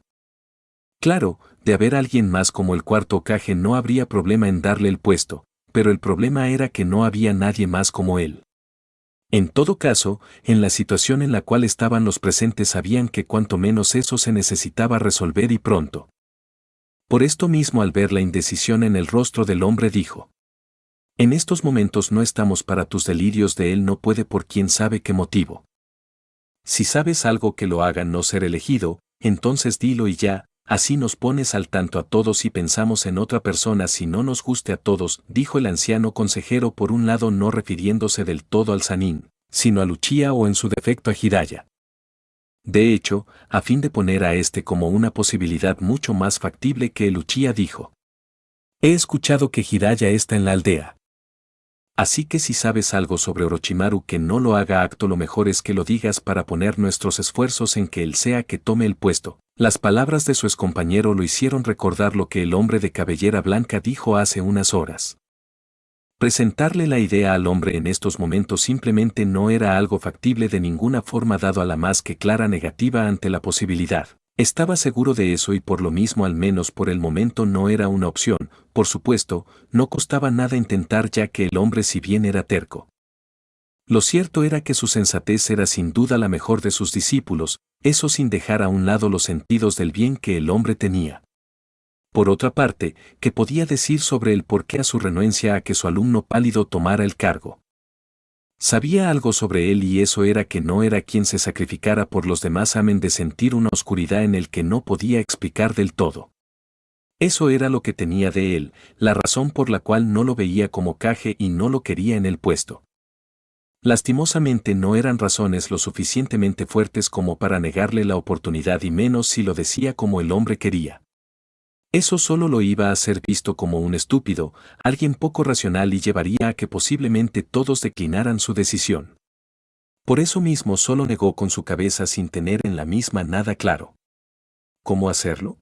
Claro, de haber alguien más como el cuarto Hokage no habría problema en darle el puesto, pero el problema era que no había nadie más como él. En todo caso, en la situación en la cual estaban los presentes sabían que cuanto menos eso se necesitaba resolver y pronto. Por esto mismo al ver la indecisión en el rostro del hombre dijo: en estos momentos no estamos para tus delirios, de él no puede por quién sabe qué motivo. Si sabes algo que lo haga no ser elegido, entonces dilo y ya, así nos pones al tanto a todos y pensamos en otra persona si no nos guste a todos, dijo el anciano consejero, por un lado no refiriéndose del todo al Sannin, sino a Uchiha o en su defecto a Jiraiya. De hecho, a fin de poner a este como una posibilidad mucho más factible que el Uchiha dijo: he escuchado que Jiraiya está en la aldea. Así que si sabes algo sobre Orochimaru que no lo haga acto, lo mejor es que lo digas para poner nuestros esfuerzos en que él sea que tome el puesto. Las palabras de su excompañero lo hicieron recordar lo que el hombre de cabellera blanca dijo hace unas horas. Presentarle la idea al hombre en estos momentos simplemente no era algo factible de ninguna forma dado a la más que clara negativa ante la posibilidad. Estaba seguro de eso y por lo mismo al menos por el momento no era una opción. Por supuesto, no costaba nada intentar ya que el hombre si bien era terco. Lo cierto era que su sensatez era sin duda la mejor de sus discípulos, eso sin dejar a un lado los sentidos del bien que el hombre tenía. Por otra parte, ¿qué podía decir sobre el porqué a su renuencia a que su alumno pálido tomara el cargo? Sabía algo sobre él y eso era que no era quien se sacrificara por los demás amén de sentir una oscuridad en el que no podía explicar del todo. Eso era lo que tenía de él, la razón por la cual no lo veía como Hokage y no lo quería en el puesto. Lastimosamente no eran razones lo suficientemente fuertes como para negarle la oportunidad y menos si lo decía como el hombre quería. Eso solo lo iba a hacer visto como un estúpido, alguien poco racional y llevaría a que posiblemente todos declinaran su decisión. Por eso mismo solo negó con su cabeza sin tener en la misma nada claro. ¿Cómo hacerlo?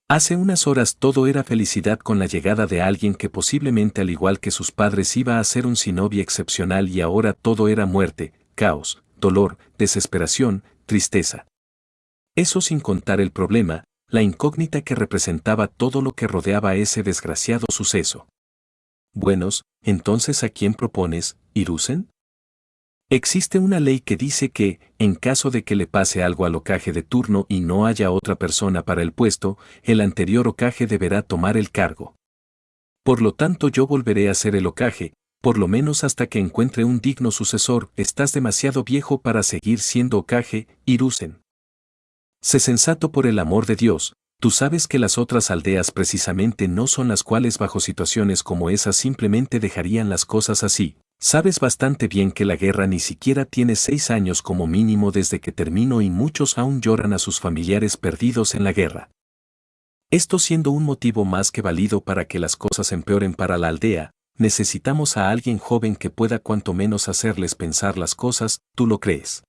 Hace unas horas todo era felicidad con la llegada de alguien que posiblemente al igual que sus padres iba a ser un shinobi excepcional y ahora todo era muerte, caos, dolor, desesperación, tristeza. Eso sin contar el problema, la incógnita que representaba todo lo que rodeaba ese desgraciado suceso. Buenos, entonces ¿a quién propones, Hiruzen? Existe una ley que dice que, en caso de que le pase algo al Hokage de turno y no haya otra persona para el puesto, el anterior Hokage deberá tomar el cargo. Por lo tanto yo volveré a ser el Hokage, por lo menos hasta que encuentre un digno sucesor. Estás demasiado viejo para seguir siendo Hokage, Hiruzen. Sé sensato por el amor de Dios, tú sabes que las otras aldeas precisamente no son las cuales bajo situaciones como esas simplemente dejarían las cosas así. Sabes bastante bien que la guerra ni siquiera tiene 6 años como mínimo desde que terminó y muchos aún lloran a sus familiares perdidos en la guerra. Esto siendo un motivo más que válido para que las cosas empeoren para la aldea, necesitamos a alguien joven que pueda cuanto menos hacerles pensar las cosas, ¿tú lo crees?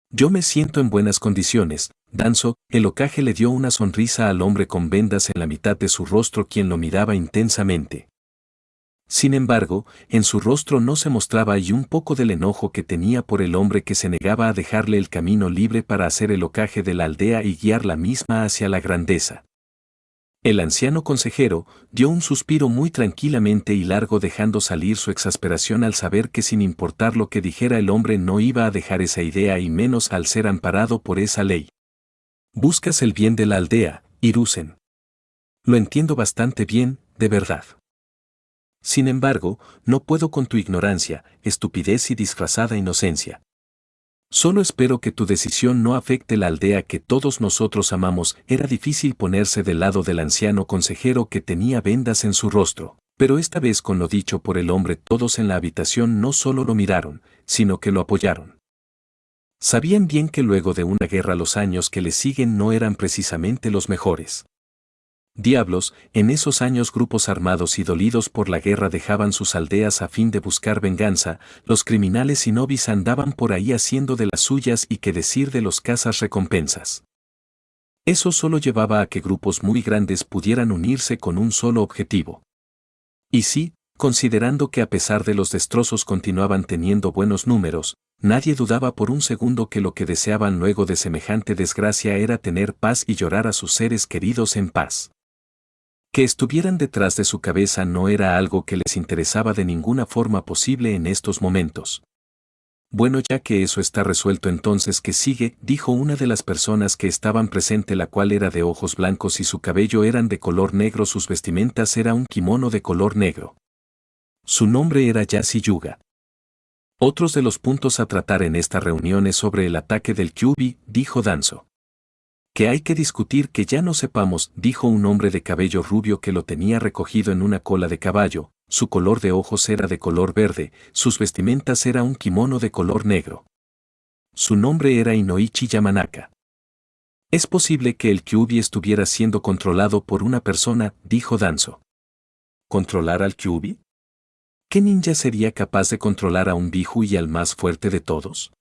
Yo me siento en buenas condiciones, Danzo. El Hokage le dio una sonrisa al hombre con vendas en la mitad de su rostro quien lo miraba intensamente. Sin embargo, en su rostro no se mostraba y un poco del enojo que tenía por el hombre que se negaba a dejarle el camino libre para hacer el Hokage de la aldea y guiar la misma hacia la grandeza. El anciano consejero dio un suspiro muy tranquilamente y largo dejando salir su exasperación al saber que sin importar lo que dijera el hombre no iba a dejar esa idea y menos al ser amparado por esa ley. Buscas el bien de la aldea, Hiruzen. Lo entiendo bastante bien, de verdad. Sin embargo, no puedo con tu ignorancia, estupidez y disfrazada inocencia. Solo espero que tu decisión no afecte la aldea que todos nosotros amamos. Era difícil ponerse del lado del anciano consejero que tenía vendas en su rostro, pero esta vez con lo dicho por el hombre todos en la habitación no solo lo miraron, sino que lo apoyaron. Sabían bien que luego de una guerra los años que le siguen no eran precisamente los mejores. Diablos, en esos años grupos armados y dolidos por la guerra dejaban sus aldeas a fin de buscar venganza, los criminales shinobis andaban por ahí haciendo de las suyas y qué decir de los cazas recompensas. Eso solo llevaba a que grupos muy grandes pudieran unirse con un solo objetivo. Y sí, Considerando que a pesar de los destrozos continuaban teniendo buenos números, nadie dudaba por un segundo que lo que deseaban luego de semejante desgracia era tener paz y llorar a sus seres queridos en paz. Que estuvieran detrás de su cabeza no era algo que les interesaba de ninguna forma posible en estos momentos. Bueno, ya que eso está resuelto, entonces ¿qué sigue?, dijo una de las personas que estaban presente, la cual era de ojos blancos y su cabello eran de color negro, sus vestimentas era un kimono de color negro. Su nombre era Yasi Yuga. Otros de los puntos a tratar en esta reunión es sobre el ataque del Kyuubi, dijo Danzo. Que hay que discutir que ya no sepamos, dijo un hombre de cabello rubio que lo tenía recogido en una cola de caballo. Su color de ojos era de color verde, sus vestimentas era un kimono de color negro. Su nombre era Inoichi Yamanaka. Es posible que el Kyuubi estuviera siendo controlado por una persona, dijo Danzo. ¿Controlar al Kyuubi? ¿Qué ninja sería capaz de controlar a un Biju y al más fuerte de todos?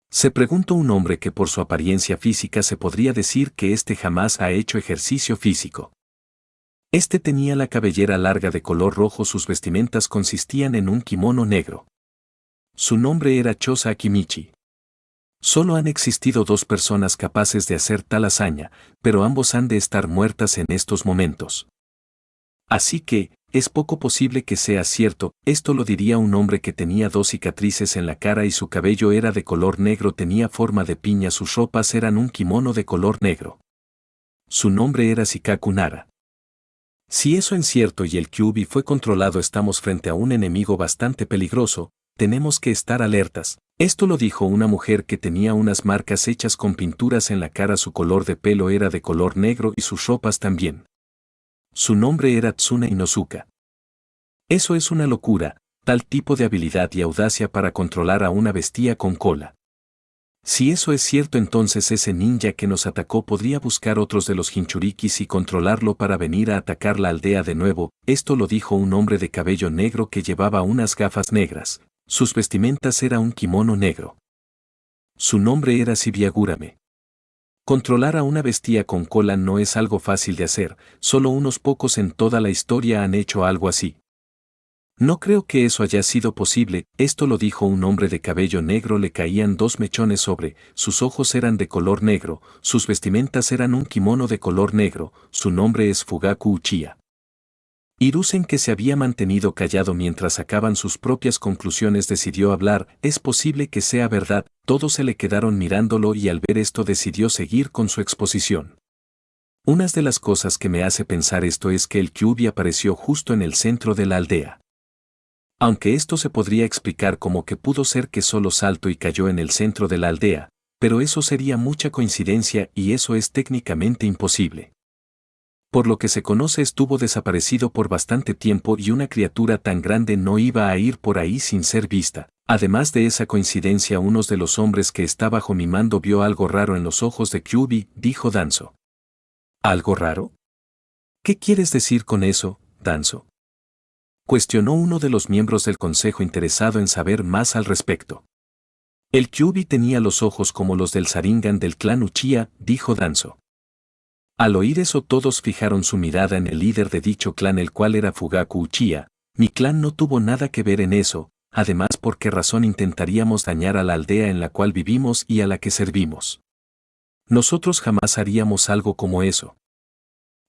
Se preguntó un hombre que por su apariencia física se podría decir que éste jamás ha hecho ejercicio físico. Este tenía la cabellera larga de color rojo, sus vestimentas consistían en un kimono negro. Su nombre era Chosa Akimichi. Solo han existido dos personas capaces de hacer tal hazaña, pero ambos han de estar muertas en estos momentos. Así que, es poco posible que sea cierto, esto lo diría un hombre que tenía dos cicatrices en la cara y su cabello era de color negro, tenía forma de piña, sus ropas eran un kimono de color negro. Su nombre era Shikaku Nara. Si eso es cierto y el Kyuubi fue controlado, estamos frente a un enemigo bastante peligroso, tenemos que estar alertas. Esto lo dijo una mujer que tenía unas marcas hechas con pinturas en la cara, su color de pelo era de color negro y sus ropas también. Su nombre era Tsuna Inosuka. Eso es una locura, tal tipo de habilidad y audacia para controlar a una bestia con cola. Si eso es cierto, entonces ese ninja que nos atacó podría buscar otros de los Jinchurikis y controlarlo para venir a atacar la aldea de nuevo. Esto lo dijo un hombre de cabello negro que llevaba unas gafas negras. Sus vestimentas era un kimono negro. Su nombre era Shibiagurame. Controlar a una bestia con cola no es algo fácil de hacer, solo unos pocos en toda la historia han hecho algo así. No creo que eso haya sido posible, esto lo dijo un hombre de cabello negro, le caían dos mechones sobre, sus ojos eran de color negro, sus vestimentas eran un kimono de color negro, su nombre es Fugaku Uchiha. Hiruzen, que se había mantenido callado mientras sacaban sus propias conclusiones, decidió hablar. Es posible que sea verdad, todos se le quedaron mirándolo y al ver esto decidió seguir con su exposición. Una de las cosas que me hace pensar esto es que el Kyuubi apareció justo en el centro de la aldea. Aunque esto se podría explicar como que pudo ser que solo saltó y cayó en el centro de la aldea, pero eso sería mucha coincidencia y eso es técnicamente imposible. Por lo que se conoce, estuvo desaparecido por bastante tiempo y una criatura tan grande no iba a ir por ahí sin ser vista. Además de esa coincidencia, uno de los hombres que está bajo mi mando vio algo raro en los ojos de Kyuubi, dijo Danzo. ¿Algo raro? ¿Qué quieres decir con eso, Danzo?, cuestionó uno de los miembros del consejo interesado en saber más al respecto. El Kyuubi tenía los ojos como los del Sharingan del clan Uchiha, dijo Danzo. Al oír eso, todos fijaron su mirada en el líder de dicho clan, el cual era Fugaku Uchiha. Mi clan no tuvo nada que ver en eso, además, ¿por qué razón intentaríamos dañar a la aldea en la cual vivimos y a la que servimos? Nosotros jamás haríamos algo como eso.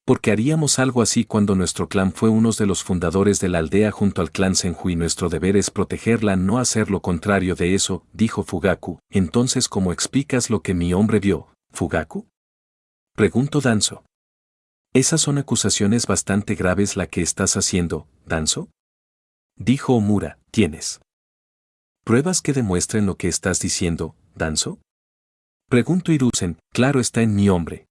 Porque haríamos algo así cuando nuestro clan fue uno de los fundadores de la aldea junto al clan Senju y nuestro deber es protegerla, no hacer lo contrario de eso, dijo Fugaku. Entonces, ¿cómo explicas lo que mi hombre vio, Fugaku?, preguntó Danzo. Esas son acusaciones bastante graves la que estás haciendo, Danzo, dijo Omura. ¿Tienes pruebas que demuestren lo que estás diciendo, Danzo?, preguntó Hiruzen. Claro está, en mi hombre.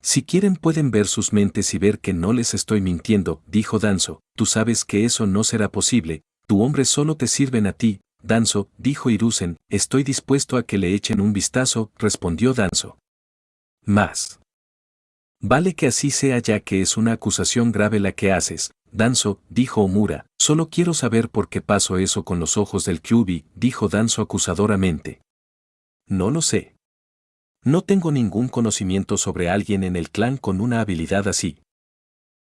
Si quieren pueden ver sus mentes y ver que no les estoy mintiendo, dijo Danzo. Tú sabes que eso no será posible, tu hombre solo te sirven a ti, Danzo, dijo Hiruzen. Estoy dispuesto a que le echen un vistazo, respondió Danzo. Más vale que así sea, ya que es una acusación grave la que haces, Danzo, dijo Omura. Solo quiero saber por qué pasó eso con los ojos del Kyuubi, dijo Danzo acusadoramente. No lo sé. No tengo ningún conocimiento sobre alguien en el clan con una habilidad así.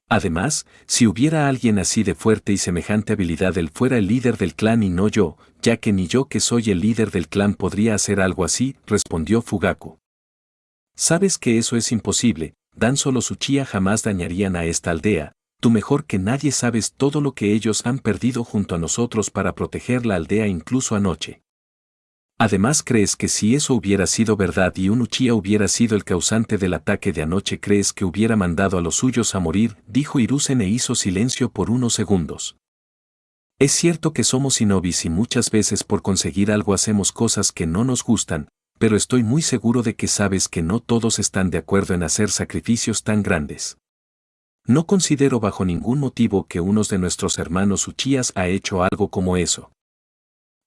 Además, si hubiera alguien así de fuerte y semejante habilidad, él fuera el líder del clan y no yo, ya que ni yo que soy el líder del clan podría hacer algo así, respondió Fugaku. Sabes que eso es imposible, Danzo, los Uchiha jamás dañarían a esta aldea, tú mejor que nadie sabes todo lo que ellos han perdido junto a nosotros para proteger la aldea incluso anoche. Además, ¿crees que si eso hubiera sido verdad y un Uchiha hubiera sido el causante del ataque de anoche, crees que hubiera mandado a los suyos a morir? Dijo Hiruzen e hizo silencio por unos segundos. Es cierto que somos shinobis y muchas veces por conseguir algo hacemos cosas que no nos gustan, pero estoy muy seguro de que sabes que no todos están de acuerdo en hacer sacrificios tan grandes. No considero bajo ningún motivo que uno de nuestros hermanos Uchihas ha hecho algo como eso.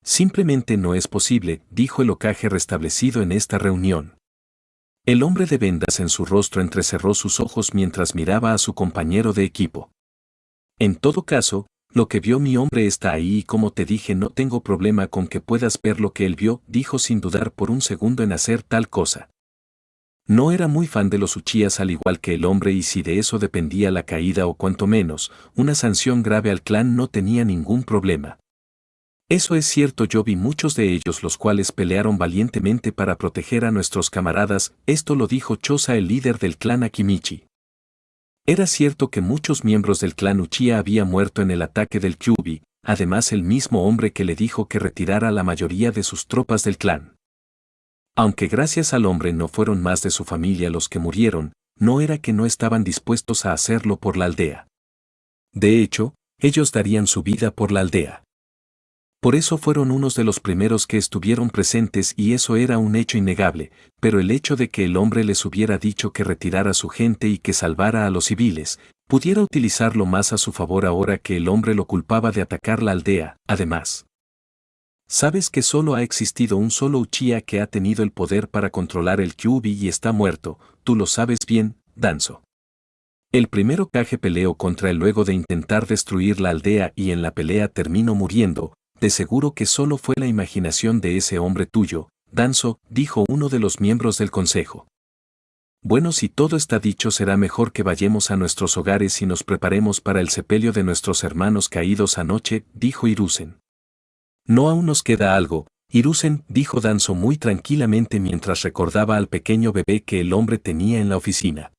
Simplemente no es posible, dijo el Hokage restablecido en esta reunión. El hombre de vendas en su rostro entrecerró sus ojos mientras miraba a su compañero de equipo. En todo caso, lo que vio mi hombre está ahí y como te dije no tengo problema con que puedas ver lo que él vio, dijo sin dudar por un segundo en hacer tal cosa. No era muy fan de los Uchihas al igual que el hombre y si de eso dependía la caída o cuanto menos, una sanción grave al clan no tenía ningún problema. Eso es cierto, yo vi muchos de ellos los cuales pelearon valientemente para proteger a nuestros camaradas, esto lo dijo Chosa, el líder del clan Akimichi. Era cierto que muchos miembros del clan Uchiha habían muerto en el ataque del Kyuubi, además el mismo hombre que le dijo que retirara a la mayoría de sus tropas del clan. Aunque gracias al hombre no fueron más de su familia los que murieron, no era que no estaban dispuestos a hacerlo por la aldea. De hecho, ellos darían su vida por la aldea. Por eso fueron unos de los primeros que estuvieron presentes y eso era un hecho innegable, pero el hecho de que el hombre les hubiera dicho que retirara a su gente y que salvara a los civiles, pudiera utilizarlo más a su favor ahora que el hombre lo culpaba de atacar la aldea. Además, sabes que solo ha existido un solo Uchiha que ha tenido el poder para controlar el Kyuubi y está muerto, tú lo sabes bien, Danzo. El primer Hokage peleó contra él luego de intentar destruir la aldea y en la pelea terminó muriendo. De seguro que solo fue la imaginación de ese hombre tuyo, Danzo, dijo uno de los miembros del consejo. Bueno, si todo está dicho será mejor que vayamos a nuestros hogares y nos preparemos para el sepelio de nuestros hermanos caídos anoche, dijo Hiruzen. No, aún nos queda algo, Hiruzen, dijo Danzo muy tranquilamente mientras recordaba al pequeño bebé que el hombre tenía en la oficina.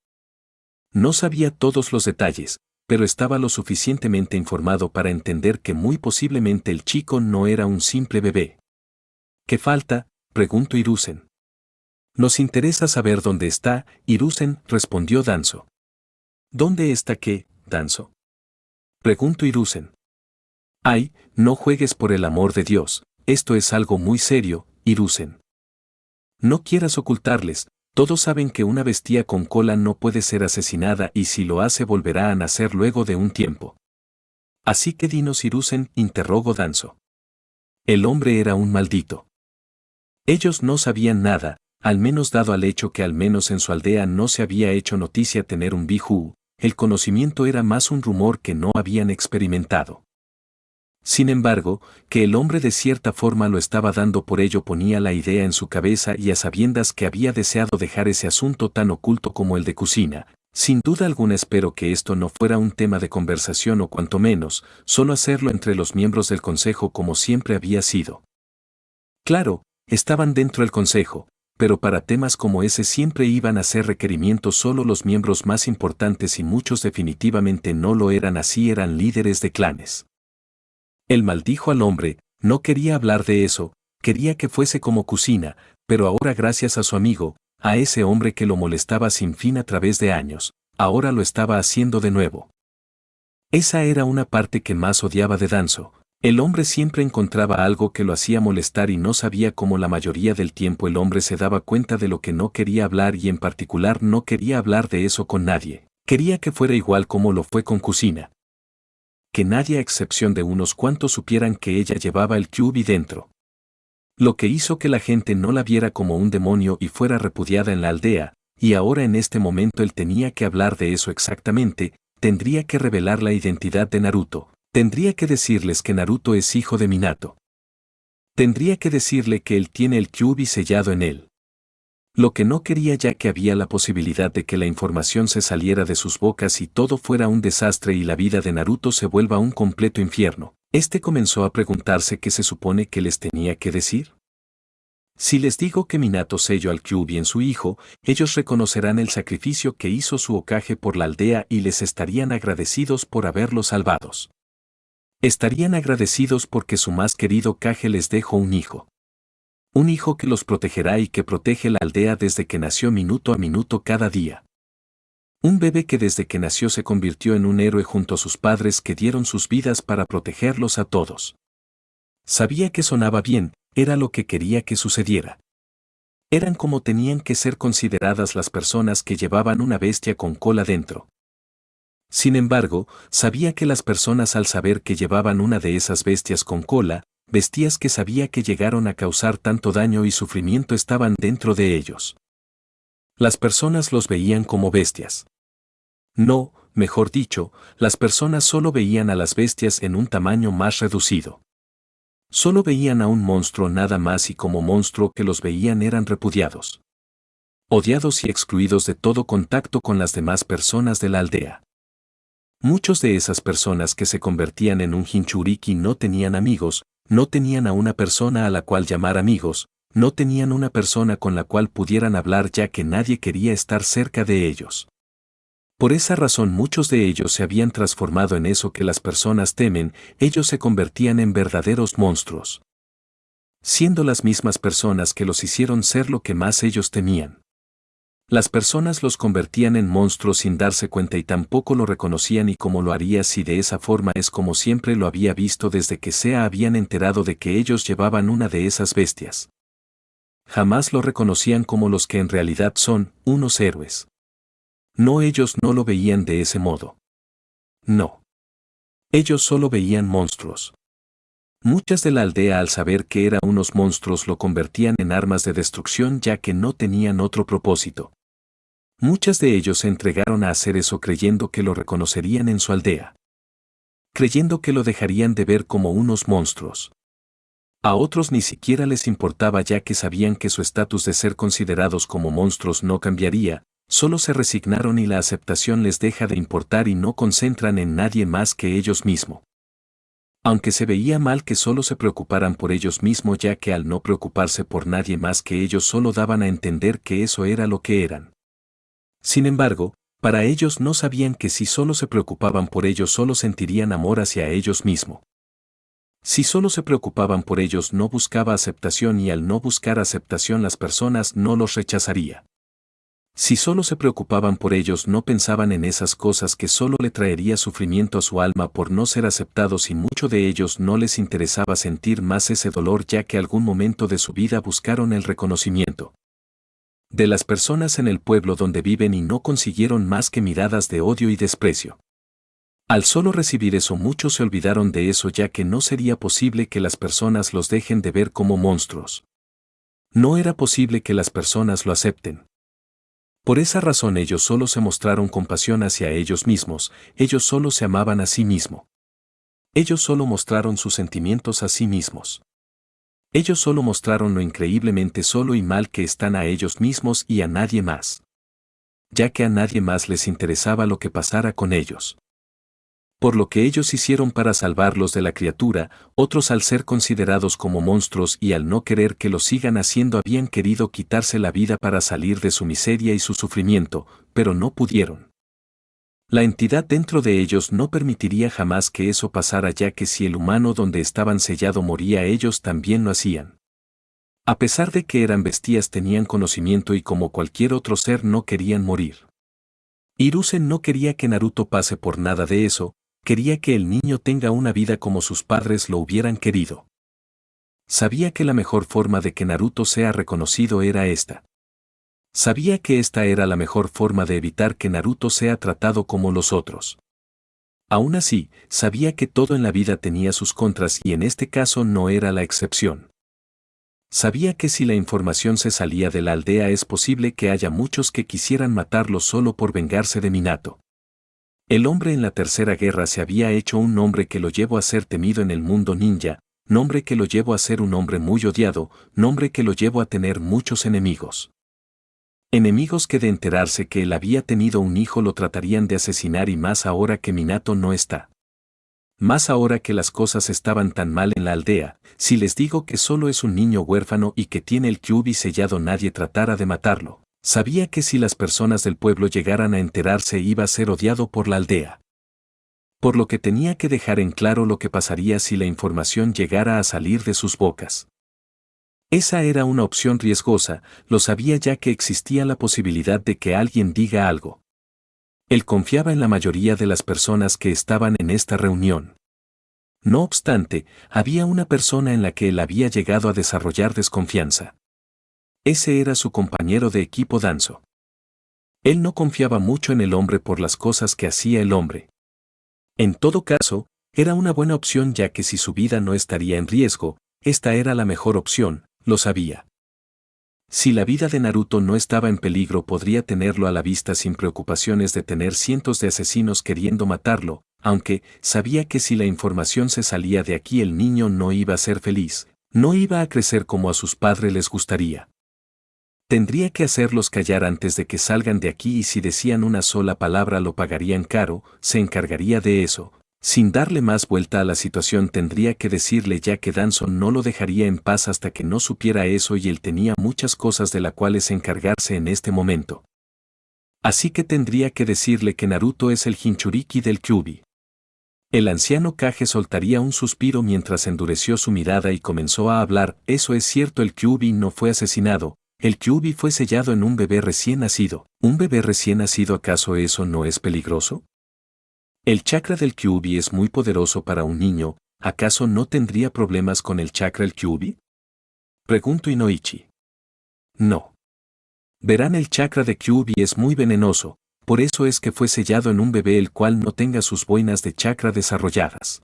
No sabía todos los detalles, pero estaba lo suficientemente informado para entender que muy posiblemente el chico no era un simple bebé. ¿Qué falta?, preguntó Hiruzen. Nos interesa saber dónde está, Hiruzen, respondió Danzo. ¿Dónde está qué, Danzo?, preguntó Hiruzen. Ay, no juegues por el amor de Dios, esto es algo muy serio, Hiruzen. No quieras ocultarles. Todos saben que una bestia con cola no puede ser asesinada y si lo hace volverá a nacer luego de un tiempo. Así que dinos, Hiruzen, interrogó Danzo. El hombre era un maldito. Ellos no sabían nada, al menos dado al hecho que al menos en su aldea no se había hecho noticia tener un Biju, el conocimiento era más un rumor que no habían experimentado. Sin embargo, que el hombre de cierta forma lo estaba dando por ello ponía la idea en su cabeza y a sabiendas que había deseado dejar ese asunto tan oculto como el de cocina, sin duda alguna espero que esto no fuera un tema de conversación o cuanto menos, solo hacerlo entre los miembros del consejo como siempre había sido. Claro, estaban dentro del consejo, pero para temas como ese siempre iban a ser requerimientos solo los miembros más importantes y muchos definitivamente no lo eran, así eran líderes de clanes. Él maldijo al hombre, no quería hablar de eso, quería que fuese como cocina, pero ahora gracias a su amigo, a ese hombre que lo molestaba sin fin a través de años, ahora lo estaba haciendo de nuevo. Esa era una parte que más odiaba de Danzo. El hombre siempre encontraba algo que lo hacía molestar y no sabía cómo la mayoría del tiempo el hombre se daba cuenta de lo que no quería hablar y en particular no quería hablar de eso con nadie. Quería que fuera igual como lo fue con Kusina. Que nadie a excepción de unos cuantos supieran que ella llevaba el Kyuubi dentro. Lo que hizo que la gente no la viera como un demonio y fuera repudiada en la aldea, y ahora en este momento él tenía que hablar de eso exactamente, tendría que revelar la identidad de Naruto, tendría que decirles que Naruto es hijo de Minato. Tendría que decirle que él tiene el Kyuubi sellado en él. Lo que no quería, ya que había la posibilidad de que la información se saliera de sus bocas y todo fuera un desastre y la vida de Naruto se vuelva un completo infierno. Comenzó a preguntarse qué se supone que les tenía que decir. Si les digo que Minato selló al Kyuubi en su hijo, ellos reconocerán el sacrificio que hizo su Hokage por la aldea y les estarían agradecidos por haberlos salvados. Estarían agradecidos porque su más querido Kage les dejó un hijo. Un hijo que los protegerá y que protege la aldea desde que nació minuto a minuto cada día. Un bebé que desde que nació se convirtió en un héroe junto a sus padres que dieron sus vidas para protegerlos a todos. Sabía que sonaba bien, era lo que quería que sucediera. Eran como tenían que ser consideradas las personas que llevaban una bestia con cola dentro. Sin embargo, sabía que las personas, al saber que llevaban una de esas bestias con cola, bestias que sabía que llegaron a causar tanto daño y sufrimiento, estaban dentro de ellos. Las personas los veían como bestias. No, mejor dicho, las personas solo veían a las bestias en un tamaño más reducido. Solo veían a un monstruo nada más, y como monstruo que los veían eran repudiados. Odiados y excluidos de todo contacto con las demás personas de la aldea. Muchos de esas personas que se convertían en un Jinchuriki no tenían amigos, no tenían a una persona a la cual llamar amigos, no tenían una persona con la cual pudieran hablar, ya que nadie quería estar cerca de ellos. Por esa razón muchos de ellos se habían transformado en eso que las personas temen, ellos se convertían en verdaderos monstruos. Siendo las mismas personas que los hicieron ser lo que más ellos temían. Las personas los convertían en monstruos sin darse cuenta y tampoco lo reconocían, y como lo haría si de esa forma es como siempre lo había visto desde que se habían enterado de que ellos llevaban una de esas bestias. Jamás lo reconocían como los que en realidad son, unos héroes. No, ellos no lo veían de ese modo. No. Ellos solo veían monstruos. Muchas de la aldea, al saber que eran unos monstruos, lo convertían en armas de destrucción, ya que no tenían otro propósito. Muchas de ellos se entregaron a hacer eso creyendo que lo reconocerían en su aldea. Creyendo que lo dejarían de ver como unos monstruos. A otros ni siquiera les importaba, ya que sabían que su estatus de ser considerados como monstruos no cambiaría, solo se resignaron y la aceptación les deja de importar y no concentran en nadie más que ellos mismos. Aunque se veía mal que solo se preocuparan por ellos mismos, ya que al no preocuparse por nadie más que ellos solo daban a entender que eso era lo que eran. Sin embargo, para ellos no sabían que si solo se preocupaban por ellos solo sentirían amor hacia ellos mismos. Si solo se preocupaban por ellos no buscaba aceptación, y al no buscar aceptación las personas no los rechazaría. Si solo se preocupaban por ellos no pensaban en esas cosas que solo le traería sufrimiento a su alma por no ser aceptados, y mucho de ellos no les interesaba sentir más ese dolor, ya que algún momento de su vida buscaron el reconocimiento de las personas en el pueblo donde viven y no consiguieron más que miradas de odio y desprecio. Al solo recibir eso muchos se olvidaron de eso, ya que no sería posible que las personas los dejen de ver como monstruos. No era posible que las personas lo acepten. Por esa razón ellos solo se mostraron compasión hacia ellos mismos, ellos solo se amaban a sí mismos. Ellos solo mostraron sus sentimientos a sí mismos. Ellos solo mostraron lo increíblemente solo y mal que están a ellos mismos y a nadie más. Ya que a nadie más les interesaba lo que pasara con ellos. Por lo que ellos hicieron para salvarlos de la criatura, otros al ser considerados como monstruos y al no querer que lo sigan haciendo habían querido quitarse la vida para salir de su miseria y su sufrimiento, pero no pudieron. La entidad dentro de ellos no permitiría jamás que eso pasara, ya que si el humano donde estaban sellado moría, ellos también lo hacían. A pesar de que eran bestias tenían conocimiento y como cualquier otro ser no querían morir. Hiruzen no quería que Naruto pase por nada de eso, quería que el niño tenga una vida como sus padres lo hubieran querido. Sabía que la mejor forma de que Naruto sea reconocido era esta. Sabía que esta era la mejor forma de evitar que Naruto sea tratado como los otros. Aún así, sabía que todo en la vida tenía sus contras y en este caso no era la excepción. Sabía que si la información se salía de la aldea es posible que haya muchos que quisieran matarlo solo por vengarse de Minato. El hombre en la tercera guerra se había hecho un nombre que lo llevó a ser temido en el mundo ninja, nombre que lo llevó a ser un hombre muy odiado, nombre que lo llevó a tener muchos enemigos. Enemigos que de enterarse que él había tenido un hijo lo tratarían de asesinar y más ahora que Minato no está. Más ahora que las cosas estaban tan mal en la aldea, si les digo que solo es un niño huérfano y que tiene el Kyuubi sellado nadie tratara de matarlo. Sabía que si las personas del pueblo llegaran a enterarse iba a ser odiado por la aldea. Por lo que tenía que dejar en claro lo que pasaría si la información llegara a salir de sus bocas. Esa era una opción riesgosa, lo sabía ya que existía la posibilidad de que alguien diga algo. Él confiaba en la mayoría de las personas que estaban en esta reunión. No obstante, había una persona en la que él había llegado a desarrollar desconfianza. Ese era su compañero de equipo Danzo. Él no confiaba mucho en el hombre por las cosas que hacía el hombre. En todo caso, era una buena opción ya que si su vida no estaría en riesgo, esta era la mejor opción, lo sabía. Si la vida de Naruto no estaba en peligro podría tenerlo a la vista sin preocupaciones de tener cientos de asesinos queriendo matarlo, aunque sabía que si la información se salía de aquí el niño no iba a ser feliz, no iba a crecer como a sus padres les gustaría. Tendría que hacerlos callar antes de que salgan de aquí y si decían una sola palabra lo pagarían caro, se encargaría de eso. Sin darle más vuelta a la situación tendría que decirle ya que Danzo no lo dejaría en paz hasta que no supiera eso y él tenía muchas cosas de las cuales encargarse en este momento. Así que tendría que decirle que Naruto es el Jinchuriki del Kyuubi. El anciano Kage soltaría un suspiro mientras endureció su mirada y comenzó a hablar, eso es cierto, el Kyuubi no fue asesinado, el Kyuubi fue sellado en un bebé recién nacido. ¿Un bebé recién nacido acaso eso no es peligroso? El chakra del Kyuubi es muy poderoso para un niño, ¿acaso no tendría problemas con el chakra del Kyuubi? Preguntó Inoichi. No. Verán, el chakra de Kyuubi es muy venenoso, por eso es que fue sellado en un bebé el cual no tenga sus boinas de chakra desarrolladas.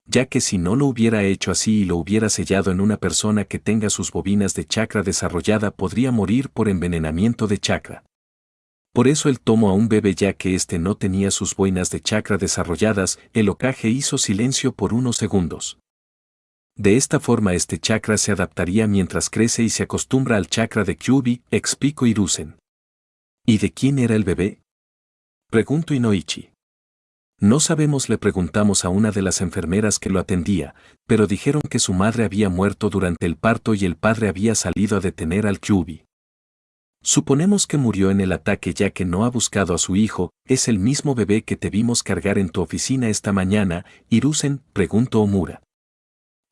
Ya que si no lo hubiera hecho así y lo hubiera sellado en una persona que tenga sus bobinas de chakra desarrollada podría morir por envenenamiento de chakra. Por eso él tomó a un bebé ya que éste no tenía sus boinas de chakra desarrolladas, el Hokage hizo silencio por unos segundos. De esta forma este chakra se adaptaría mientras crece y se acostumbra al chakra de Kyuubi, explicó Hiruzen. ¿Y de quién era el bebé? Preguntó Inoichi. No sabemos, le preguntamos a una de las enfermeras que lo atendía, pero dijeron que su madre había muerto durante el parto y el padre había salido a detener al Kyuubi. Suponemos que murió en el ataque ya que no ha buscado a su hijo, ¿es el mismo bebé que te vimos cargar en tu oficina esta mañana, Hiruzen?, preguntó Omura.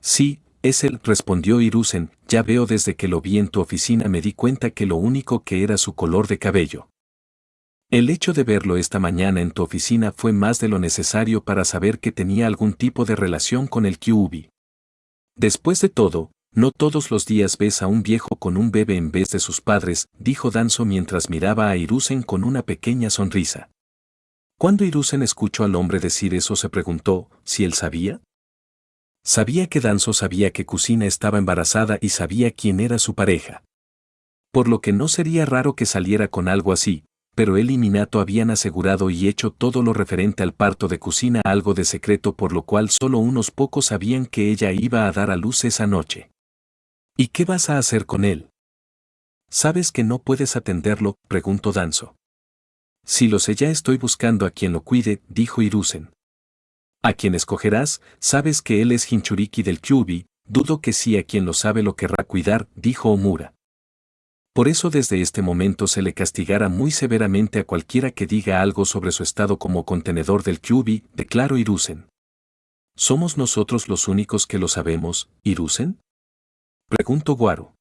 Sí, es él, respondió Hiruzen, ya veo, desde que lo vi en tu oficina me di cuenta que lo único que era su color de cabello. El hecho de verlo esta mañana en tu oficina fue más de lo necesario para saber que tenía algún tipo de relación con el Kyuubi. Después de todo, no todos los días ves a un viejo con un bebé en vez de sus padres, dijo Danzo mientras miraba a Hiruzen con una pequeña sonrisa. Cuando Hiruzen escuchó al hombre decir eso se preguntó, ¿si él sabía? Sabía que Danzo sabía que Kusina estaba embarazada y sabía quién era su pareja. Por lo que no sería raro que saliera con algo así, pero él y Minato habían asegurado y hecho todo lo referente al parto de Kusina algo de secreto, por lo cual solo unos pocos sabían que ella iba a dar a luz esa noche. ¿Y qué vas a hacer con él? ¿Sabes que no puedes atenderlo?, preguntó Danzo. Si lo sé, ya estoy buscando a quien lo cuide, dijo Hiruzen. ¿A quién escogerás? Sabes que él es Jinchuriki del Kyuubi, dudo que sí, a quien lo sabe lo querrá cuidar, dijo Omura. Por eso desde este momento se le castigará muy severamente a cualquiera que diga algo sobre su estado como contenedor del Kyuubi, declaró Hiruzen. ¿Somos nosotros los únicos que lo sabemos, Hiruzen?, preguntó Guaro.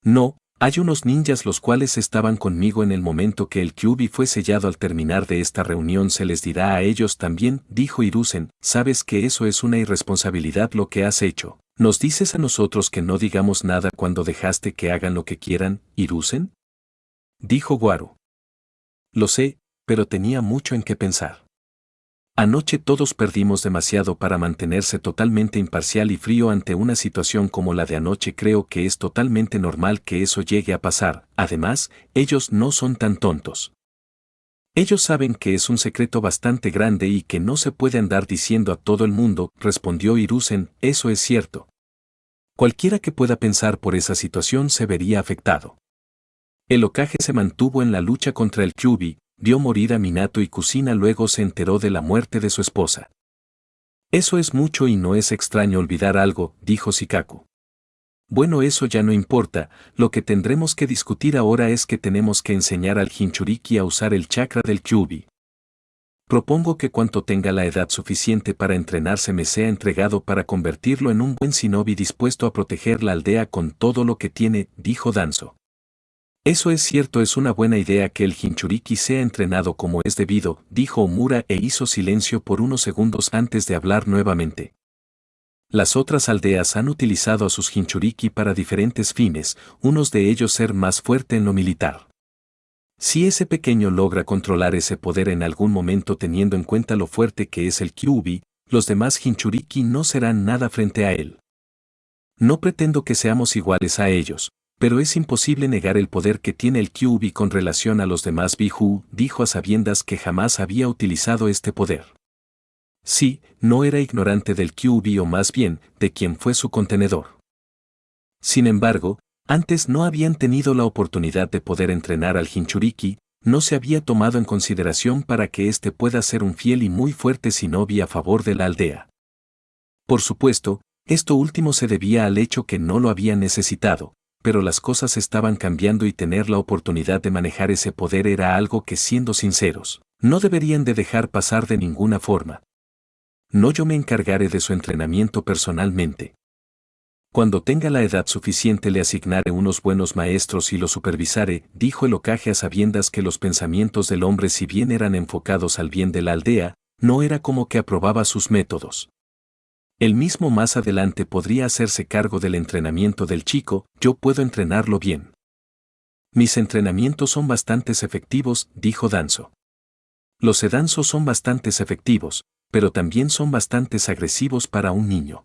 No, hay unos ninjas los cuales estaban conmigo en el momento que el Kyuubi fue sellado. Al terminar de esta reunión se les dirá a ellos también, dijo Hiruzen. Sabes que eso es una irresponsabilidad lo que has hecho. ¿Nos dices a nosotros que no digamos nada cuando dejaste que hagan lo que quieran, Hiruzen?, dijo Guaro. Lo sé, pero tenía mucho en qué pensar. Anoche todos perdimos demasiado para mantenerse totalmente imparcial y frío ante una situación como la de anoche. Creo que es totalmente normal que eso llegue a pasar. Además, ellos no son tan tontos. Ellos saben que es un secreto bastante grande y que no se puede andar diciendo a todo el mundo, respondió Hiruzen. Eso es cierto. Cualquiera que pueda pensar por esa situación se vería afectado. El Hokage se mantuvo en la lucha contra el Kyuubi, vio morir a Minato y Kusina, luego se enteró de la muerte de su esposa. Eso es mucho y no es extraño olvidar algo, dijo Shikaku. Bueno, eso ya no importa, lo que tendremos que discutir ahora es que tenemos que enseñar al Jinchuriki a usar el chakra del Kyuubi. Propongo que cuando tenga la edad suficiente para entrenarse me sea entregado para convertirlo en un buen shinobi dispuesto a proteger la aldea con todo lo que tiene, dijo Danzo. Eso es cierto, es una buena idea que el Jinchuriki sea entrenado como es debido, dijo Omura e hizo silencio por unos segundos antes de hablar nuevamente. Las otras aldeas han utilizado a sus Jinchuriki para diferentes fines, unos de ellos ser más fuerte en lo militar. Si ese pequeño logra controlar ese poder en algún momento teniendo en cuenta lo fuerte que es el Kyuubi, los demás Jinchuriki no serán nada frente a él. No pretendo que seamos iguales a ellos, pero es imposible negar el poder que tiene el Kyuubi con relación a los demás Biju, dijo a sabiendas que jamás había utilizado este poder. Sí, no era ignorante del Kyuubi o más bien, de quien fue su contenedor. Sin embargo, antes no habían tenido la oportunidad de poder entrenar al Jinchuriki, no se había tomado en consideración para que éste pueda ser un fiel y muy fuerte shinobi a favor de la aldea. Por supuesto, esto último se debía al hecho que no lo habían necesitado, pero las cosas estaban cambiando y tener la oportunidad de manejar ese poder era algo que, siendo sinceros, no deberían de dejar pasar de ninguna forma. No, yo me encargaré de su entrenamiento personalmente. Cuando tenga la edad suficiente le asignaré unos buenos maestros y lo supervisaré, dijo el Hokage a sabiendas que los pensamientos del hombre, si bien eran enfocados al bien de la aldea, no era como que aprobaba sus métodos. Él mismo más adelante podría hacerse cargo del entrenamiento del chico, yo puedo entrenarlo bien. Mis entrenamientos son bastante efectivos, dijo Danzo. Los Danzo son bastante efectivos, pero también son bastante agresivos para un niño.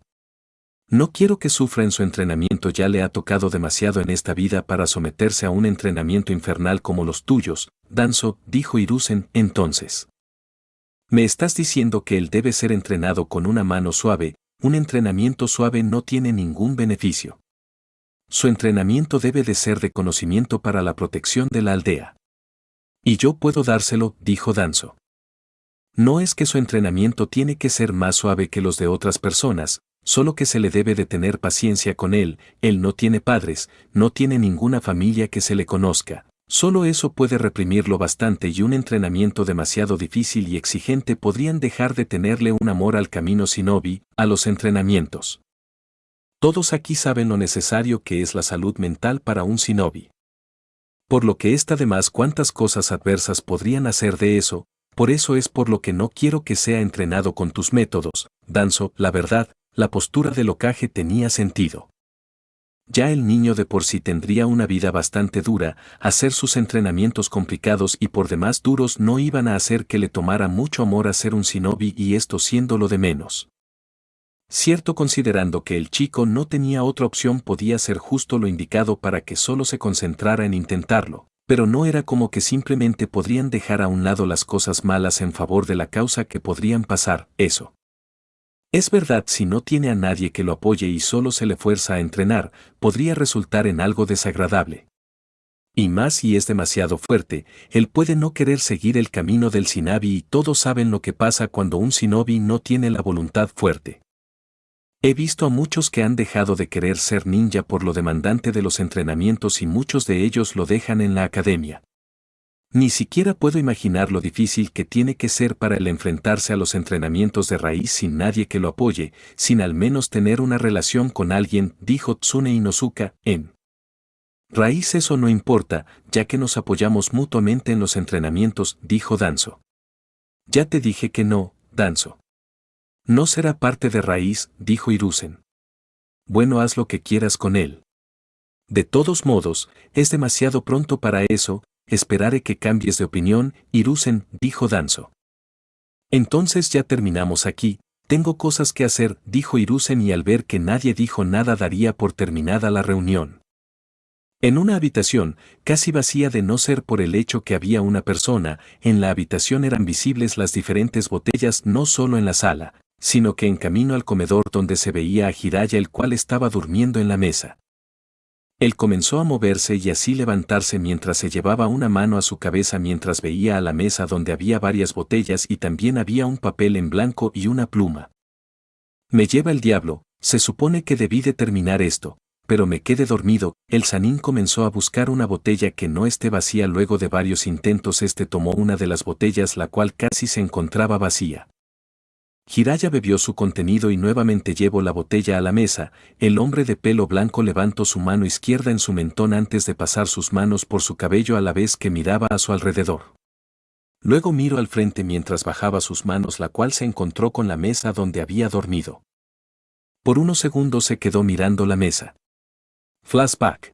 No quiero que sufra en su entrenamiento, ya le ha tocado demasiado en esta vida para someterse a un entrenamiento infernal como los tuyos, Danzo, dijo Hiruzen, entonces. ¿Me estás diciendo que él debe ser entrenado con una mano suave? Un entrenamiento suave no tiene ningún beneficio. Su entrenamiento debe de ser de conocimiento para la protección de la aldea. Y yo puedo dárselo, dijo Danzo. No es que su entrenamiento tiene que ser más suave que los de otras personas, solo que se le debe de tener paciencia con él no tiene padres, no tiene ninguna familia que se le conozca. Solo eso puede reprimirlo bastante y un entrenamiento demasiado difícil y exigente podrían dejar de tenerle un amor al camino shinobi, a los entrenamientos. Todos aquí saben lo necesario que es la salud mental para un shinobi. Por lo que está de más cuántas cosas adversas podrían hacer de eso, por eso es por lo que no quiero que sea entrenado con tus métodos, Danzo, la verdad. La postura del Hokage tenía sentido. Ya el niño de por sí tendría una vida bastante dura, hacer sus entrenamientos complicados y por demás duros no iban a hacer que le tomara mucho amor a ser un shinobi, y esto siendo lo de menos. Cierto, considerando que el chico no tenía otra opción, podía ser justo lo indicado para que solo se concentrara en intentarlo, pero no era como que simplemente podrían dejar a un lado las cosas malas en favor de la causa que podrían pasar, eso. Es verdad, si no tiene a nadie que lo apoye y solo se le fuerza a entrenar, podría resultar en algo desagradable. Y más si es demasiado fuerte, él puede no querer seguir el camino del shinobi, y todos saben lo que pasa cuando un shinobi no tiene la voluntad fuerte. He visto a muchos que han dejado de querer ser ninja por lo demandante de los entrenamientos y muchos de ellos lo dejan en la academia. Ni siquiera puedo imaginar lo difícil que tiene que ser para él enfrentarse a los entrenamientos de raíz sin nadie que lo apoye, sin al menos tener una relación con alguien, dijo Tsune Inosuka, en raíz eso no importa, ya que nos apoyamos mutuamente en los entrenamientos, dijo Danzo. Ya te dije que no, Danzo. No será parte de raíz, dijo Hiruzen. Bueno, haz lo que quieras con él. De todos modos, es demasiado pronto para eso. Esperaré que cambies de opinión, Hiruzen, dijo Danzo. Entonces ya terminamos aquí, tengo cosas que hacer, dijo Hiruzen, y al ver que nadie dijo nada daría por terminada la reunión. En una habitación, casi vacía de no ser por el hecho que había una persona, en la habitación eran visibles las diferentes botellas no solo en la sala, sino que en camino al comedor donde se veía a Jiraiya, el cual estaba durmiendo en la mesa. Él comenzó a moverse y así levantarse mientras se llevaba una mano a su cabeza mientras veía a la mesa donde había varias botellas y también había un papel en blanco y una pluma. Me lleva el diablo, se supone que debí de terminar esto, pero me quedé dormido. El Sanín comenzó a buscar una botella que no esté vacía. Luego de varios intentos tomó una de las botellas la cual casi se encontraba vacía. Jiraiya bebió su contenido y nuevamente llevó la botella a la mesa. El hombre de pelo blanco levantó su mano izquierda en su mentón antes de pasar sus manos por su cabello a la vez que miraba a su alrededor. Luego miró al frente mientras bajaba sus manos, la cual se encontró con la mesa donde había dormido. Por unos segundos se quedó mirando la mesa. Flashback.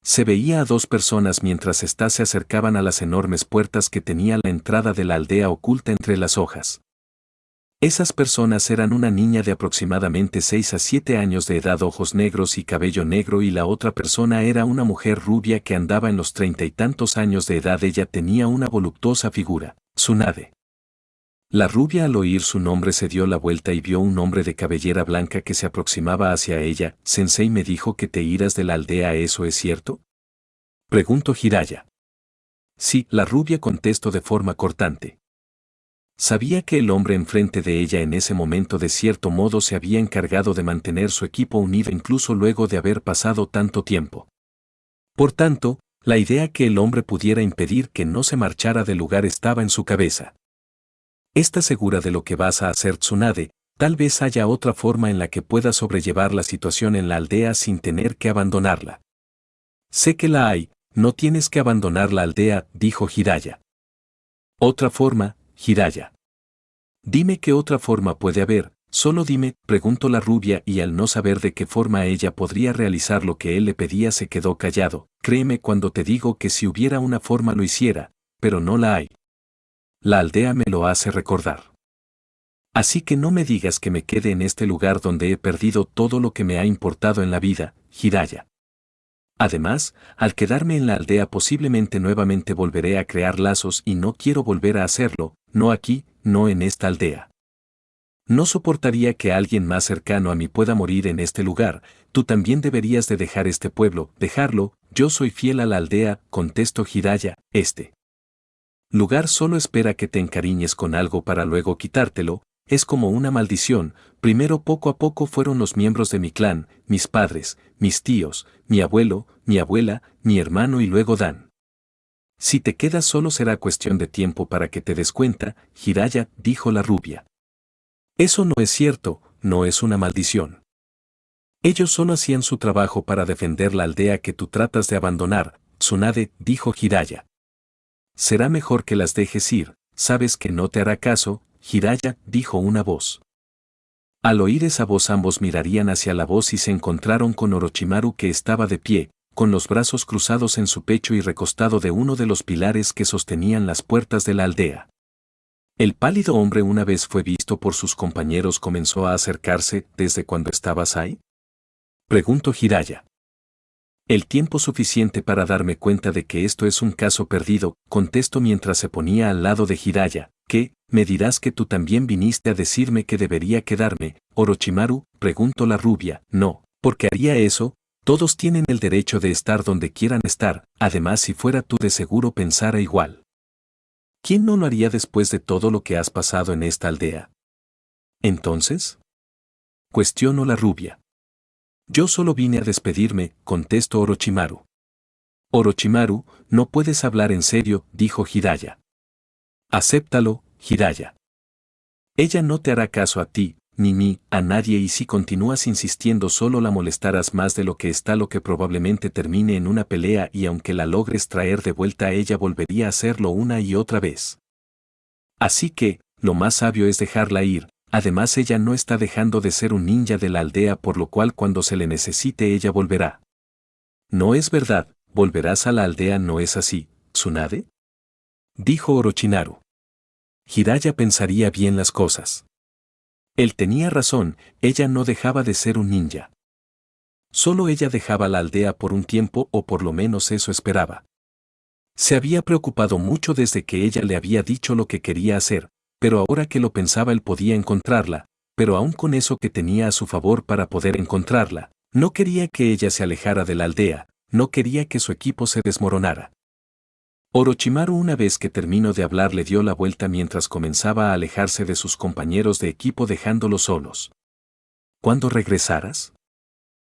Se veía a dos personas mientras éstas se acercaban a las enormes puertas que tenía la entrada de la aldea oculta entre las hojas. Esas personas eran una niña de aproximadamente 6 a 7 años de edad, ojos negros y cabello negro, y la otra persona era una mujer rubia que andaba en los 30 y tantos años de edad. Ella tenía una voluptuosa figura, Tsunade. La rubia al oír su nombre se dio la vuelta y vio un hombre de cabellera blanca que se aproximaba hacia ella. Sensei me dijo que te irás de la aldea, ¿eso es cierto? Preguntó Jiraiya. Sí, la rubia contestó de forma cortante. Sabía que el hombre enfrente de ella en ese momento de cierto modo se había encargado de mantener su equipo unido incluso luego de haber pasado tanto tiempo. Por tanto, la idea que el hombre pudiera impedir que no se marchara del lugar estaba en su cabeza. ¿Estás segura de lo que vas a hacer, Tsunade? Tal vez haya otra forma en la que puedas sobrellevar la situación en la aldea sin tener que abandonarla. Sé que la hay, no tienes que abandonar la aldea, dijo Jiraiya. ¿Otra forma, Jiraiya? Dime qué otra forma puede haber, solo dime, preguntó la rubia, y al no saber de qué forma ella podría realizar lo que él le pedía se quedó callado. Créeme cuando te digo que si hubiera una forma lo hiciera, pero no la hay. La aldea me lo hace recordar. Así que no me digas que me quede en este lugar donde he perdido todo lo que me ha importado en la vida, Jiraiya. Además, al quedarme en la aldea posiblemente nuevamente volveré a crear lazos y no quiero volver a hacerlo, no aquí, no en esta aldea. No soportaría que alguien más cercano a mí pueda morir en este lugar. Tú también deberías de dejar este pueblo, dejarlo. Yo soy fiel a la aldea, contestó Jiraiya. Este lugar solo espera que te encariñes con algo para luego quitártelo. Es como una maldición. Primero poco a poco fueron los miembros de mi clan, mis padres, mis tíos, mi abuelo, mi abuela, mi hermano y luego Dan. Si te quedas solo será cuestión de tiempo para que te des cuenta, Jiraiya, dijo la rubia. Eso no es cierto, no es una maldición. Ellos solo hacían su trabajo para defender la aldea que tú tratas de abandonar, Tsunade, dijo Jiraiya. Será mejor que las dejes ir, sabes que no te hará caso, Jiraiya, dijo una voz. Al oír esa voz ambos mirarían hacia la voz y se encontraron con Orochimaru, que estaba de pie, con los brazos cruzados en su pecho y recostado de uno de los pilares que sostenían las puertas de la aldea. El pálido hombre, una vez fue visto por sus compañeros, comenzó a acercarse. ¿Desde cuándo estabas ahí?, preguntó Jiraiya. El tiempo suficiente para darme cuenta de que esto es un caso perdido, contestó mientras se ponía al lado de Jiraiya. ¿Qué? ¿Me dirás que tú también viniste a decirme que debería quedarme, Orochimaru?, preguntó la rubia. No, porque haría eso. Todos tienen el derecho de estar donde quieran estar. Además, si fuera tú de seguro pensara igual. ¿Quién no lo haría después de todo lo que has pasado en esta aldea? ¿Entonces?, cuestionó la rubia. Yo solo vine a despedirme, contestó Orochimaru. Orochimaru, no puedes hablar en serio, dijo Jiraiya. Acéptalo, Jiraiya. Ella no te hará caso a ti, ni a nadie, y si continúas insistiendo solo la molestarás más de lo que está, lo que probablemente termine en una pelea, y aunque la logres traer de vuelta ella volvería a hacerlo una y otra vez. Así que, lo más sabio es dejarla ir. Además, ella no está dejando de ser un ninja de la aldea, por lo cual cuando se le necesite ella volverá. No es verdad, volverás a la aldea, ¿no es así, Tsunade?, dijo Orochimaru. Jiraiya pensaría bien las cosas. Él tenía razón, ella no dejaba de ser un ninja. Solo ella dejaba la aldea por un tiempo, o por lo menos eso esperaba. Se había preocupado mucho desde que ella le había dicho lo que quería hacer, pero ahora que lo pensaba él podía encontrarla, pero aún con eso que tenía a su favor para poder encontrarla, No quería que ella se alejara de la aldea, no quería que su equipo se desmoronara. Orochimaru, una vez que terminó de hablar, le dio la vuelta mientras comenzaba a alejarse de sus compañeros de equipo dejándolos solos. ¿Cuándo regresarás?,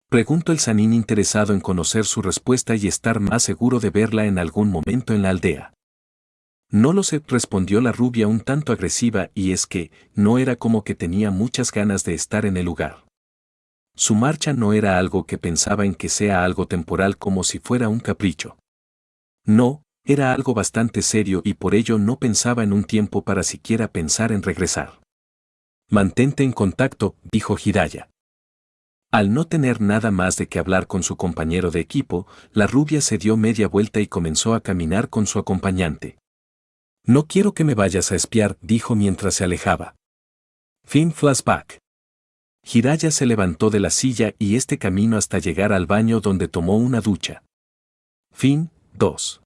preguntó el Sannin, interesado en conocer su respuesta y estar más seguro de verla en algún momento en la aldea. No lo sé, respondió la rubia un tanto agresiva, y es que, no era como que tenía muchas ganas de estar en el lugar. Su marcha no era algo que pensaba en que sea algo temporal como si fuera un capricho. No, era algo bastante serio y por ello no pensaba en un tiempo para siquiera pensar en regresar. Mantente en contacto, dijo Jiraiya. Al no tener nada más de qué hablar con su compañero de equipo, la rubia se dio media vuelta y comenzó a caminar con su acompañante. No quiero que me vayas a espiar, dijo mientras se alejaba. Fin flashback. Jiraiya se levantó de la silla y camino hasta llegar al baño donde tomó una ducha. Fin 2.